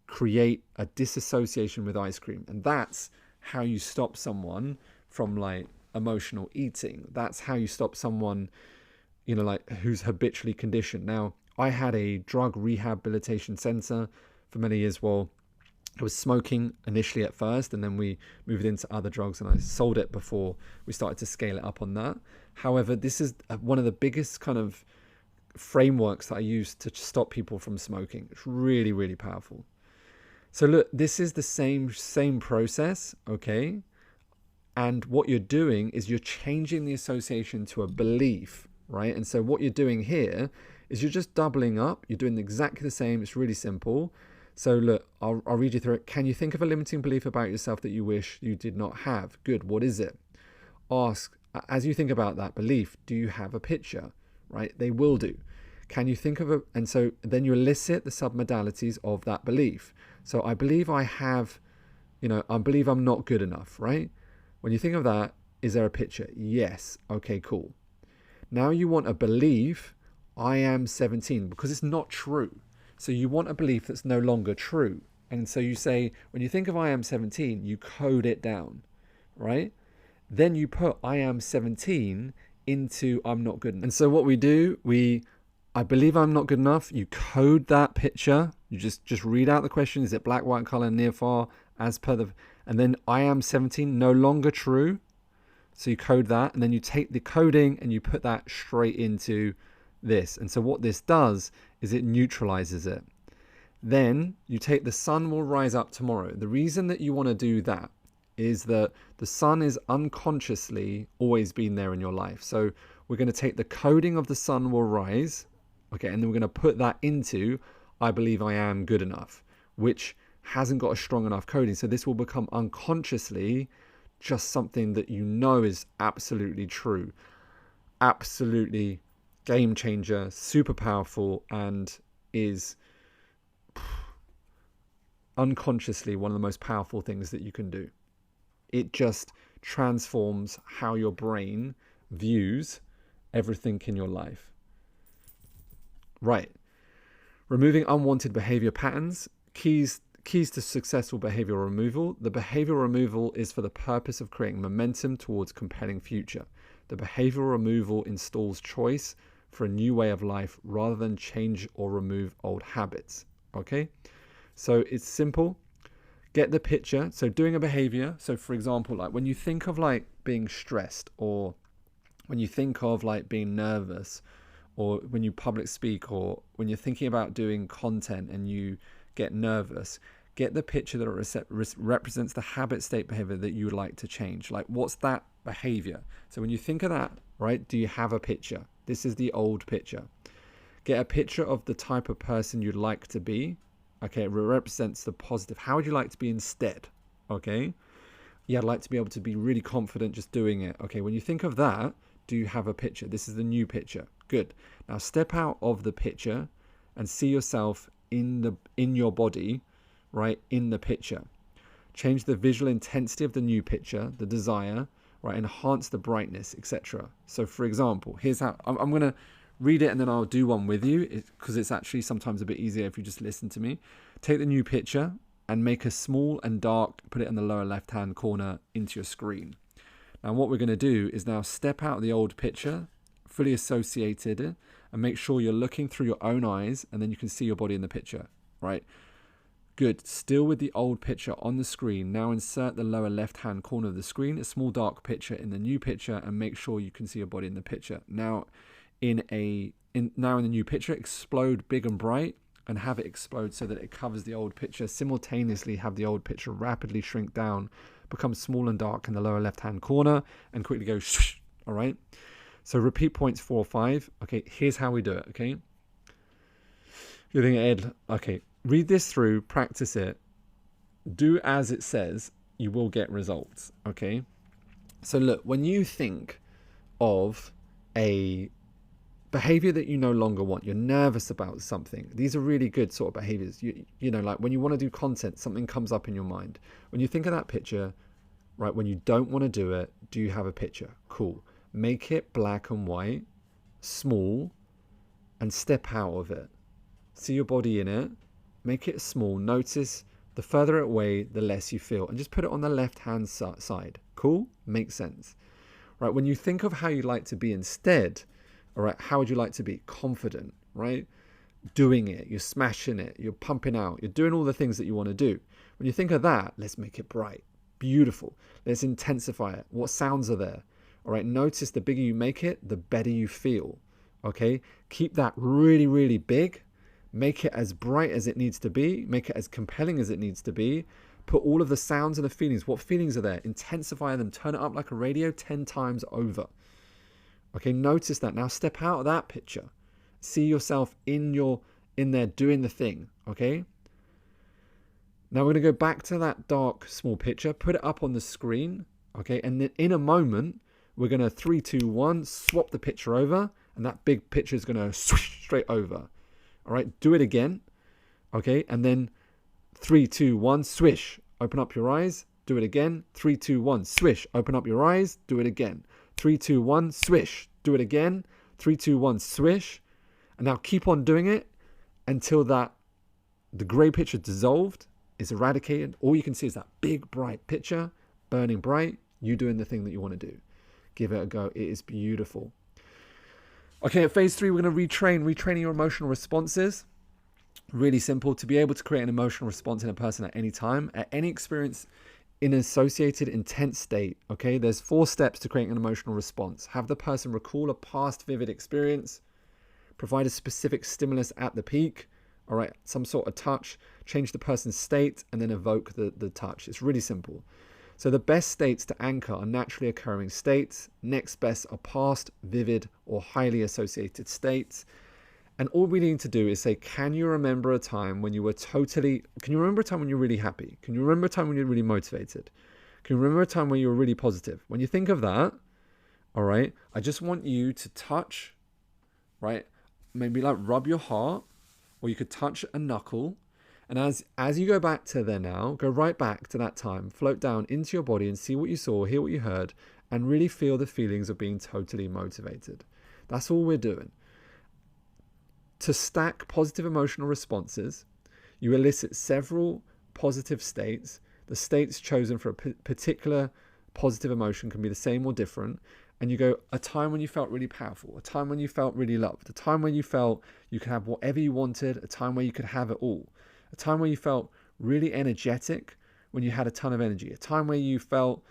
create a disassociation with ice cream. And that's how you stop someone from like emotional eating. That's how you stop someone, who's habitually conditioned. Now, I had a drug rehabilitation center for many years. Well, I was smoking initially at first, and then we moved into other drugs, and I sold it before we started to scale it up on that. However, this is one of the biggest kind of frameworks that I use to stop people from smoking. It's really, really powerful. So look, this is the same process, okay? And what you're doing is you're changing the association to a belief, right? And so what you're doing here is you're just doubling up. You're doing exactly the same. It's really simple. So look, I'll read you through it. Can you think of a limiting belief about yourself that you wish you did not have? Good. What is it? Ask, as you think about that belief, do you have a picture? Right? They will do. Can you think of and so then you elicit the submodalities of that belief. So I believe I have, I believe I'm not good enough, right? When you think of that, is there a picture? Yes. Okay, cool. Now you want a belief, I am 17, because it's not true. So you want a belief that's no longer true. And so you say, when you think of I am 17, you code it down, right? Then you put I am 17 into I'm not good enough. And so what we do, I believe I'm not good enough. You code that picture. You just read out the question. Is it black, white, color, near, far, as per the, and then I am 17, no longer true. So you code that, and then you take the coding and you put that straight into this. And so what this does is it neutralizes it. Then you take the sun will rise up tomorrow. The reason that you want to do that is that the sun is unconsciously always been there in your life. So we're going to take the coding of the sun will rise, okay, and then we're going to put that into I believe I am good enough, which hasn't got a strong enough coding. So this will become unconsciously just something that you know is absolutely true, absolutely game changer, super powerful, and is unconsciously one of the most powerful things that you can do. It just transforms how your brain views everything in your life. Right. Removing unwanted behavior patterns. Keys to successful behavior removal. The behavior removal is for the purpose of creating momentum towards compelling future. The behavioral removal installs choice for a new way of life rather than change or remove old habits. Okay? So it's simple. Get the picture. So doing a behavior. So for example, like when you think of like being stressed, or when you think of like being nervous, or when you public speak, or when you're thinking about doing content and you get nervous, get the picture that represents the habit, state, behavior that you would like to change. Like what's that behavior? So when you think of that, right, do you have a picture? This is the old picture. Get a picture of the type of person you'd like to be. Okay, it represents the positive. How would you like to be instead? Okay, yeah, I'd like to be able to be really confident just doing it. Okay, when you think of that, Do you have a picture? This is the new picture. Good. Now step out of the picture and see yourself in your body, right, in the picture. Change the visual intensity of the new picture, the desire, right, enhance the brightness, etc. So for example, here's how I'm going to read it and then I'll do one with you because it's actually sometimes a bit easier if you just listen to me. Take the new picture and make a small and dark, put it in the lower left-hand corner into your screen. Now what we're going to do is now step out of the old picture, fully associated, and make sure you're looking through your own eyes and then you can see your body in the picture, right? Good. Still with the old picture on the screen. Now insert the lower left-hand corner of the screen, a small dark picture in the new picture, and make sure you can see your body in the picture. Now in the new picture, explode big and bright and have it explode so that it covers the old picture. Simultaneously have the old picture rapidly shrink down, become small and dark in the lower left-hand corner, and quickly go shh. All right. So repeat points 4 or 5. Okay, here's how we do it. Okay. You're thinking, Ed, okay, read this through, practice it, do as it says, you will get results, okay? So look, when you think of a behavior that you no longer want, you're nervous about something, these are really good sort of behaviors. You know, like when you want to do content, something comes up in your mind. When you think of that picture, right, when you don't want to do it, do you have a picture? Cool. Make it black and white, small, and step out of it. See your body in it. Make it small. Notice the further away, the less you feel. And just put it on the left-hand side. Cool? Makes sense. Right, when you think of how you'd like to be instead, all right, how would you like to be? Confident, right? Doing it. You're smashing it. You're pumping out. You're doing all the things that you want to do. When you think of that, let's make it bright. Beautiful. Let's intensify it. What sounds are there? All right, notice the bigger you make it, the better you feel. Okay? Keep that really, really big. Make it as bright as it needs to be. Make it as compelling as it needs to be. Put all of the sounds and the feelings. What feelings are there? Intensify them. Turn it up like a radio 10 times over. Okay, notice that. Now step out of that picture. See yourself in there doing the thing. Okay? Now we're going to go back to that dark, small picture. Put it up on the screen. Okay? And then in a moment, we're going to 3, 2, 1, swap the picture over. And that big picture is going to swoosh straight over. All right, do it again. Okay, and then 3, 2, 1, swish. Open up your eyes. Do it again. 3, 2, 1, swish. Open up your eyes. Do it again. 3, 2, 1, swish. Do it again. 3, 2, 1, swish. And now keep on doing it until the grey picture dissolved, is eradicated. All you can see is that big, bright picture, burning bright, you doing the thing that you want to do. Give it a go. It is beautiful. Okay, at phase 3, we're going to retraining your emotional responses. Really simple. To be able to create an emotional response in a person at any time, at any experience in an associated intense state. Okay, there's 4 steps to creating an emotional response. Have the person recall a past vivid experience. Provide a specific stimulus at the peak. All right, some sort of touch. Change the person's state and then evoke the touch. It's really simple. So the best states to anchor are naturally occurring states. Next best are past, vivid, or highly associated states. And all we need to do is say, can you remember a time when you were can you remember a time when you're really happy? Can you remember a time when you're really motivated? Can you remember a time when you were really positive? When you think of that, all right, I just want you to touch, right? Maybe like rub your heart, or you could touch a knuckle. And as you go back to there now, go right back to that time, float down into your body and see what you saw, hear what you heard, and really feel the feelings of being totally motivated. That's all we're doing. To stack positive emotional responses, you elicit several positive states. The states chosen for a particular positive emotion can be the same or different. And you go, a time when you felt really powerful, a time when you felt really loved, a time when you felt you could have whatever you wanted, a time where you could have it all. A time where you felt really energetic, when you had a ton of energy. A time where you fell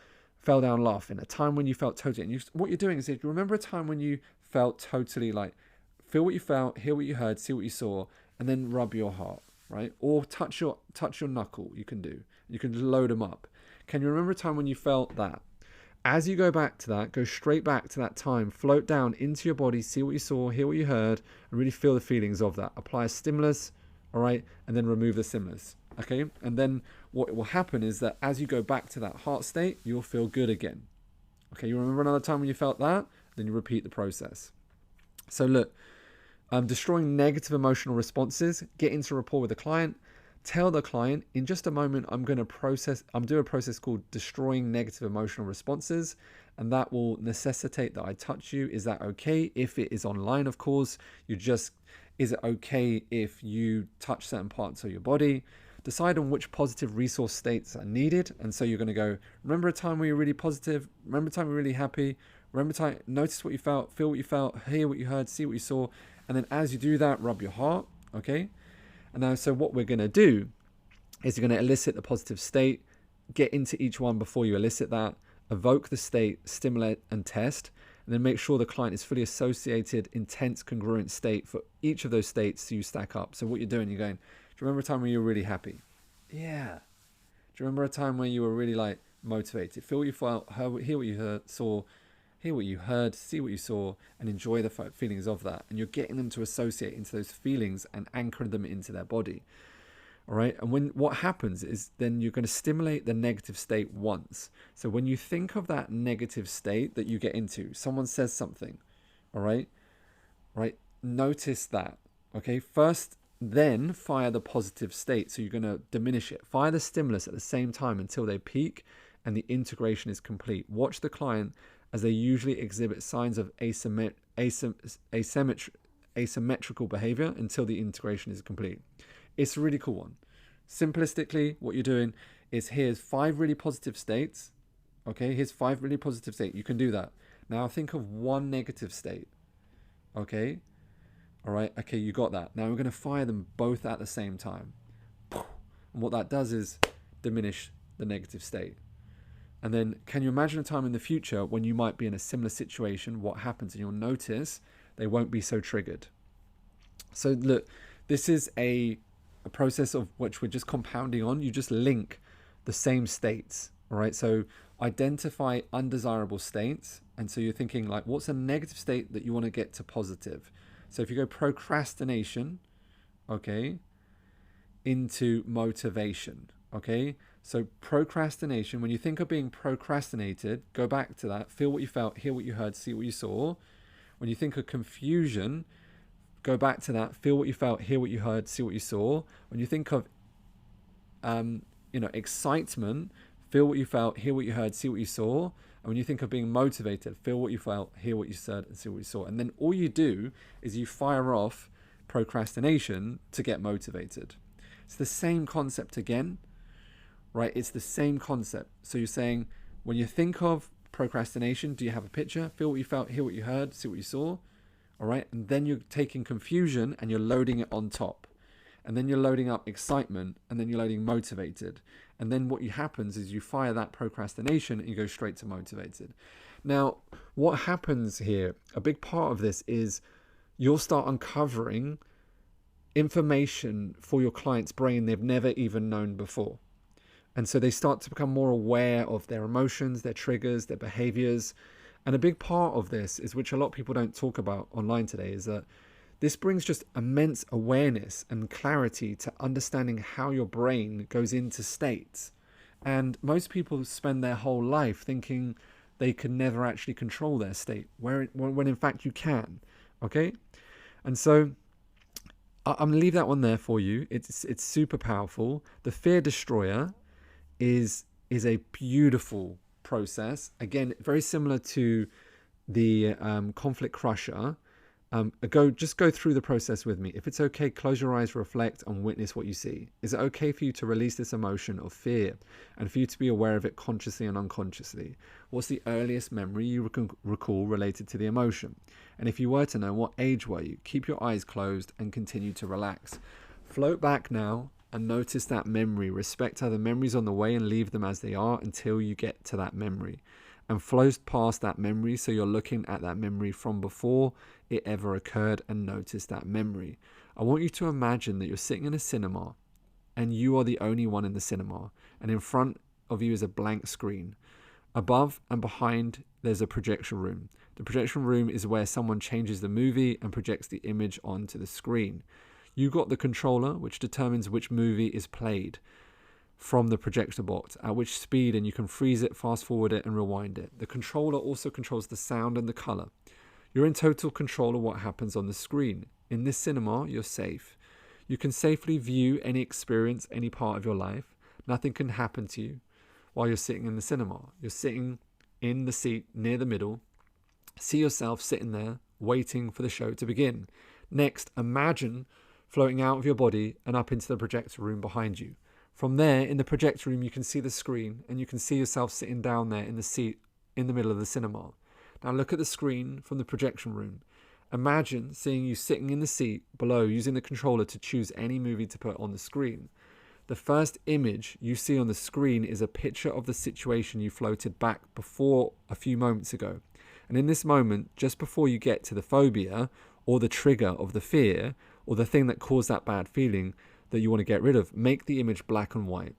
down laughing. A time when you felt totally... And what you're doing is, you remember a time when you felt totally like... Feel what you felt, hear what you heard, see what you saw, and then rub your heart, right? Or touch your knuckle, you can do. You can load them up. Can you remember a time when you felt that? As you go back to that, go straight back to that time, float down into your body, see what you saw, hear what you heard, and really feel the feelings of that. Apply a stimulus, all right, and then remove the stimulus, okay? And then what will happen is that as you go back to that heart state, you'll feel good again. Okay, you remember another time when you felt that? Then you repeat the process. So look, destroying negative emotional responses, get into rapport with the client. Tell the client, in just a moment, I'm doing a process called destroying negative emotional responses, and that will necessitate that I touch you. Is that okay? If it is online, of course, is it okay if you touch certain parts of your body? Decide on which positive resource states are needed. And so you're going to go, remember a time where you're really positive, remember a time you're really happy, remember time, notice what you felt, feel what you felt, hear what you heard, see what you saw. And then as you do that, rub your heart, okay? And now, so what we're going to do is you're going to elicit the positive state, get into each one before you elicit that, evoke the state, stimulate and test, and then make sure the client is fully associated, intense, congruent state for each of those states so you stack up. So what you're doing, you're going, do you remember a time when you were really happy? Yeah. Do you remember a time when you were really like motivated? Feel what you felt, hear what you heard, saw, hear what you heard, see what you saw, and enjoy the feelings of that. And you're getting them to associate into those feelings and anchor them into their body. All right. And what happens is then you're going to stimulate the negative state once. So when you think of that negative state that you get into, someone says something, all right, notice that. Okay. First, then fire the positive state. So you're going to diminish it. Fire the stimulus at the same time until they peak and the integration is complete. Watch the client as they usually exhibit signs of asymmetrical behavior until the integration is complete. It's a really cool one. Simplistically, what you're doing is here's 5 really positive states. Okay, here's 5 really positive states. You can do that. Now think of 1 negative state. Okay, all right, okay, you got that. Now we're going to fire them both at the same time. And what that does is diminish the negative state. And then can you imagine a time in the future when you might be in a similar situation, what happens? And you'll notice they won't be so triggered. So look, this is a process of which we're just compounding on. You just link the same states, all right? So identify undesirable states. And so you're thinking like, what's a negative state that you want to get to positive? So if you go procrastination, okay, into motivation, okay? So procrastination, when you think of being procrastinated, go back to that, feel what you felt, hear what you heard, see what you saw. When you think of confusion, go back to that, feel what you felt, hear what you heard, see what you saw. When you think of, excitement, feel what you felt, hear what you heard, see what you saw. And when you think of being motivated, feel what you felt, hear what you said, and see what you saw. And then all you do is you fire off procrastination to get motivated. It's the same concept again, right? It's the same concept. So you're saying, when you think of procrastination, do you have a picture? Feel what you felt, hear what you heard, see what you saw. All right. And then you're taking confusion and you're loading it on top. And then you're loading up excitement and then you're loading motivated. And then what happens is you fire that procrastination and you go straight to motivated. Now, what happens here, a big part of this is you'll start uncovering information for your client's brain they've never even known before. And so they start to become more aware of their emotions, their triggers, their behaviors. And a big part of this is, which a lot of people don't talk about online today, is that this brings just immense awareness and clarity to understanding how your brain goes into states. And most people spend their whole life thinking they can never actually control their state, when in fact you can. Okay? And so I'm going to leave that one there for you. It's super powerful. The Fear Destroyer is a beautiful process. Again, very similar to the Conflict Crusher. Just go through the process with me. If it's okay, close your eyes, reflect, and witness what you see. Is it okay for you to release this emotion of fear and for you to be aware of it consciously and unconsciously? What's the earliest memory you recall related to the emotion? And if you were to know, what age were you? Keep your eyes closed and continue to relax. Float back now and notice that memory. Respect how the memory's on the way and leave them as they are until you get to that memory. And flows past that memory, so you're looking at that memory from before it ever occurred and notice that memory. I want you to imagine that you're sitting in a cinema and you are the only one in the cinema, and in front of you is a blank screen. Above and behind there's a projection room. The projection room is where someone changes the movie and projects the image onto the screen. You got the controller, which determines which movie is played. from the projector box, at which speed, and you can freeze it, fast forward it, and rewind it. The controller also controls the sound and the color. You're in total control of what happens on the screen. In this cinema, you're safe. You can safely view any experience, any part of your life. Nothing can happen to you while you're sitting in the cinema. You're sitting in the seat near the middle. See yourself sitting there, waiting for the show to begin. Next, imagine floating out of your body and up into the projector room behind you. From there, in the projector room, you can see the screen, and you can see yourself sitting down there in the seat in the middle of the cinema. Now look at the screen from the projection room. Imagine seeing you sitting in the seat below, using the controller to choose any movie to put on the screen. The first image you see on the screen is a picture of the situation you floated back before a few moments ago. And in this moment, just before you get to the phobia or the trigger of the fear or the thing that caused that bad feeling that you want to get rid of, make the image black and white.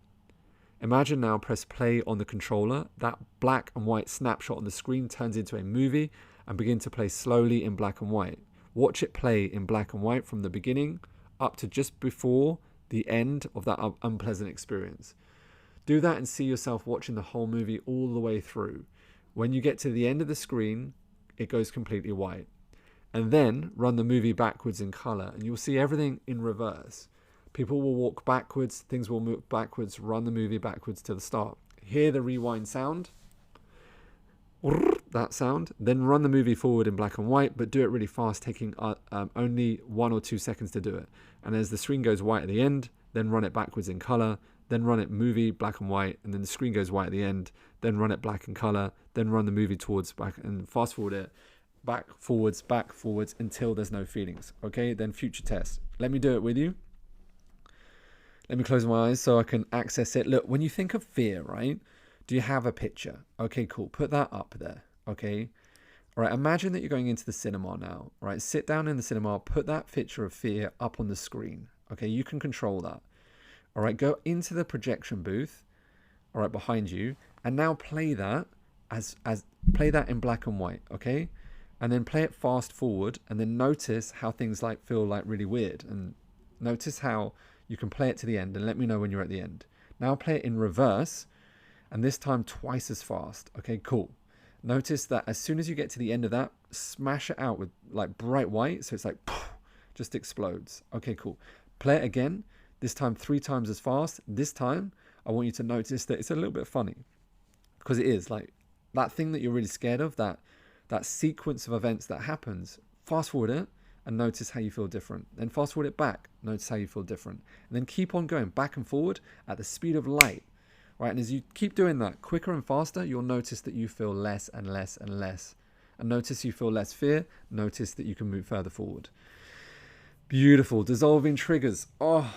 Imagine now, press play on the controller. That black and white snapshot on the screen turns into a movie and begin to play slowly in black and white. Watch it play in black and white from the beginning up to just before the end of that unpleasant experience. Do that and see yourself watching the whole movie all the way through. When you get to the end of the screen, it goes completely white. And then run the movie backwards in color, and you'll see everything in reverse. People will walk backwards, things will move backwards, run the movie backwards to the start. Hear the rewind sound, that sound, then run the movie forward in black and white, but do it really fast, taking only 1 or 2 seconds to do it. And as the screen goes white at the end, then run it backwards in color, then run it movie black and white, and then the screen goes white at the end, then run it black in color, then run the movie towards back and fast forward it, back forwards until there's no feelings. Okay, then future test. Let me do it with you. Let me close my eyes so I can access it. Look, when you think of fear, right? Do you have a picture? Okay, cool. Put that up there. Okay. All right. Imagine that you're going into the cinema now. Right. Sit down in the cinema. Put that picture of fear up on the screen. Okay. You can control that. All right. Go into the projection booth. All right. Behind you. And now play that play that in black and white. Okay. And then play it fast forward. And then notice how things feel really weird. And notice how you can play it to the end, and let me know when you're at the end. Now play it in reverse, and this time twice as fast. Okay, cool. Notice that as soon as you get to the end of that, smash it out with bright white, so it's just explodes. Okay, cool. Play it again, this time 3 times as fast. This time, I want you to notice that it's a little bit funny, because it is that thing that you're really scared of, that sequence of events that happens. Fast forward it, and notice how you feel different. Then fast forward it back, notice how you feel different. And then keep on going back and forward at the speed of light, right? And as you keep doing that quicker and faster, you'll notice that you feel less and less and less. And notice you feel less fear, notice that you can move further forward. Beautiful. Dissolving triggers. Oh,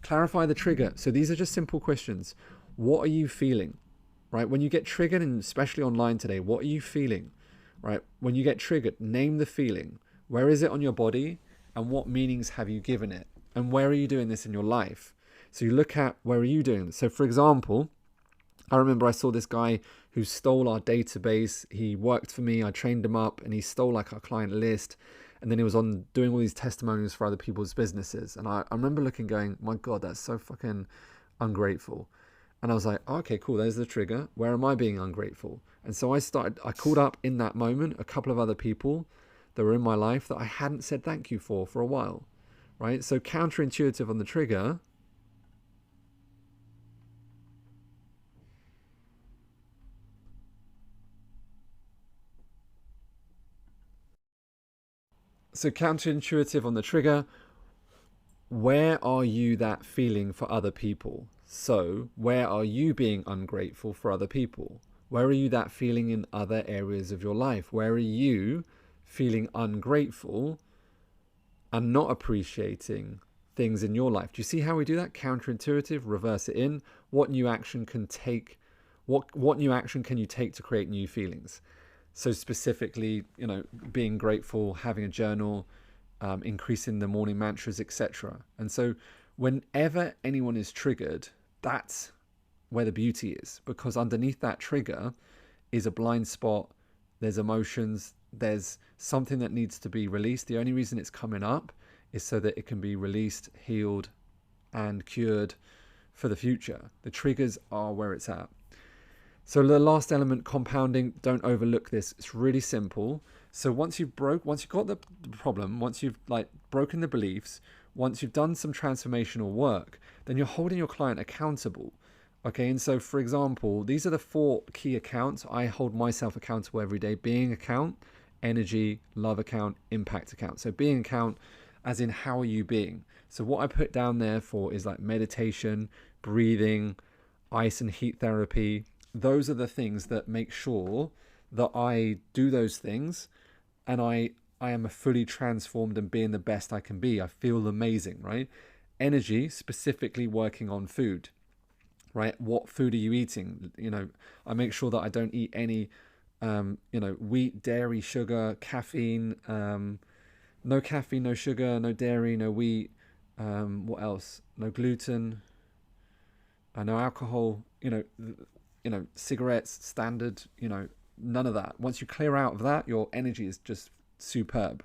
clarify the trigger. So these are just simple questions. What are you feeling, right? When you get triggered, and especially online today, what are you feeling, right? When you get triggered, name the feeling. Where is it on your body, and what meanings have you given it? And where are you doing this in your life? So you look at, where are you doing this? So for example, I remember I saw this guy who stole our database. He worked for me, I trained him up, and he stole our client list. And then he was on doing all these testimonials for other people's businesses. And I remember looking, going, my God, that's so fucking ungrateful. And I was like, okay, cool, there's the trigger. Where am I being ungrateful? And so I called up in that moment a couple of other people that were in my life that I hadn't said thank you for a while, right? So counterintuitive on the trigger. So counterintuitive on the trigger. Where are you that feeling for other people? So where are you being ungrateful for other people? Where are you that feeling in other areas of your life? Where are you feeling ungrateful and not appreciating things in your life? Do you see how we do that? Counterintuitive, reverse it in. What new action can you take to create new feelings? So specifically, being grateful, having a journal, increasing the morning mantras, etc. And so whenever anyone is triggered, that's where the beauty is, because underneath that trigger is a blind spot. There's emotions, there's something that needs to be released. The only reason it's coming up is so that it can be released, healed, and cured for the future. The triggers are where it's at. So the last element, compounding, don't overlook this. It's really simple. So once you've got the problem, once you've like broken the beliefs, once you've done some transformational work, then you're holding your client accountable. Okay, and so for example, these are the 4 key accounts I hold myself accountable every day. Being account, energy, love account, impact account. So being account as in how are you being? So what I put down there for is like meditation, breathing, ice and heat therapy. Those are the things that make sure that I do those things and I am fully transformed and being the best I can be. I feel amazing, right? Energy, specifically working on food, right? What food are you eating? You know, I make sure that I don't eat any, wheat, dairy, sugar, caffeine, no caffeine, no sugar, no dairy, no wheat. What else? No gluten, no alcohol, cigarettes, standard, none of that. Once you clear out of that, your energy is just superb,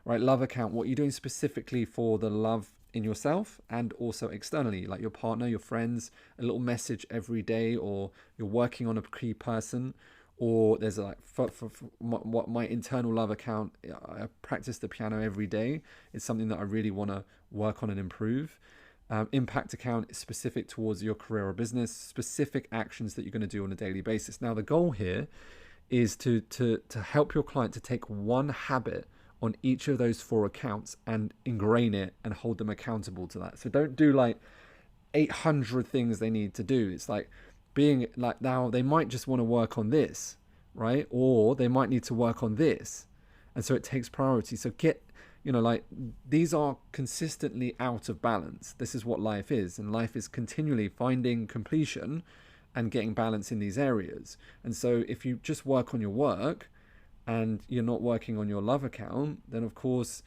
right? Love account, what you're doing specifically for the love in yourself and also externally, like your partner, your friends, a little message every day, or you're working on a key person, or there's like for my internal love account, I practice the piano every day. It's something that I really want to work on and improve. Impact account is specific towards your career or business, specific actions that you're going to do on a daily basis. Now the goal here is to help your client to take one habit on each of those 4 accounts and ingrain it and hold them accountable to that. So don't do like 800 things they need to do. It's like being like, now they might just want to work on this, right? Or they might need to work on this. And so it takes priority. So these are consistently out of balance. This is what life is. And life is continually finding completion and getting balance in these areas. And so if you just work on your work and you're not working on your love account, then of course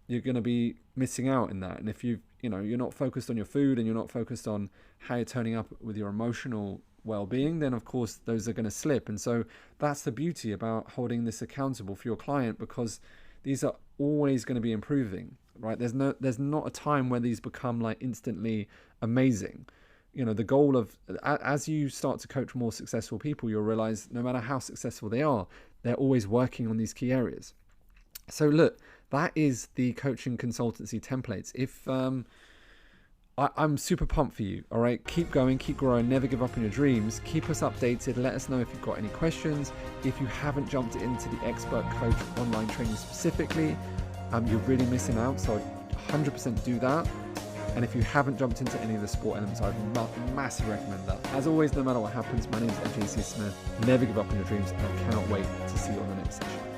you're going to be missing out in that. And if you're not focused on your food and you're not focused on how you're turning up with your emotional well-being, then of course those are going to slip. And so that's the beauty about holding this accountable for your client, because these are always going to be improving, right? There's not a time where these become like instantly amazing. The goal of, as you start to coach more successful people, you'll realize no matter how successful they are, they're always working on these key areas. So look, that is the coaching consultancy templates. If I'm super pumped for you. All right, keep going, keep growing, never give up on your dreams. Keep us updated. Let us know if you've got any questions. If you haven't jumped into the Expert Coach online training specifically, you're really missing out. So I'd 100% do that. And if you haven't jumped into any of the sport elements, I would massively recommend that. As always, no matter what happens, my name is AJ Smith. Never give up on your dreams, and I cannot wait to see you on the next session.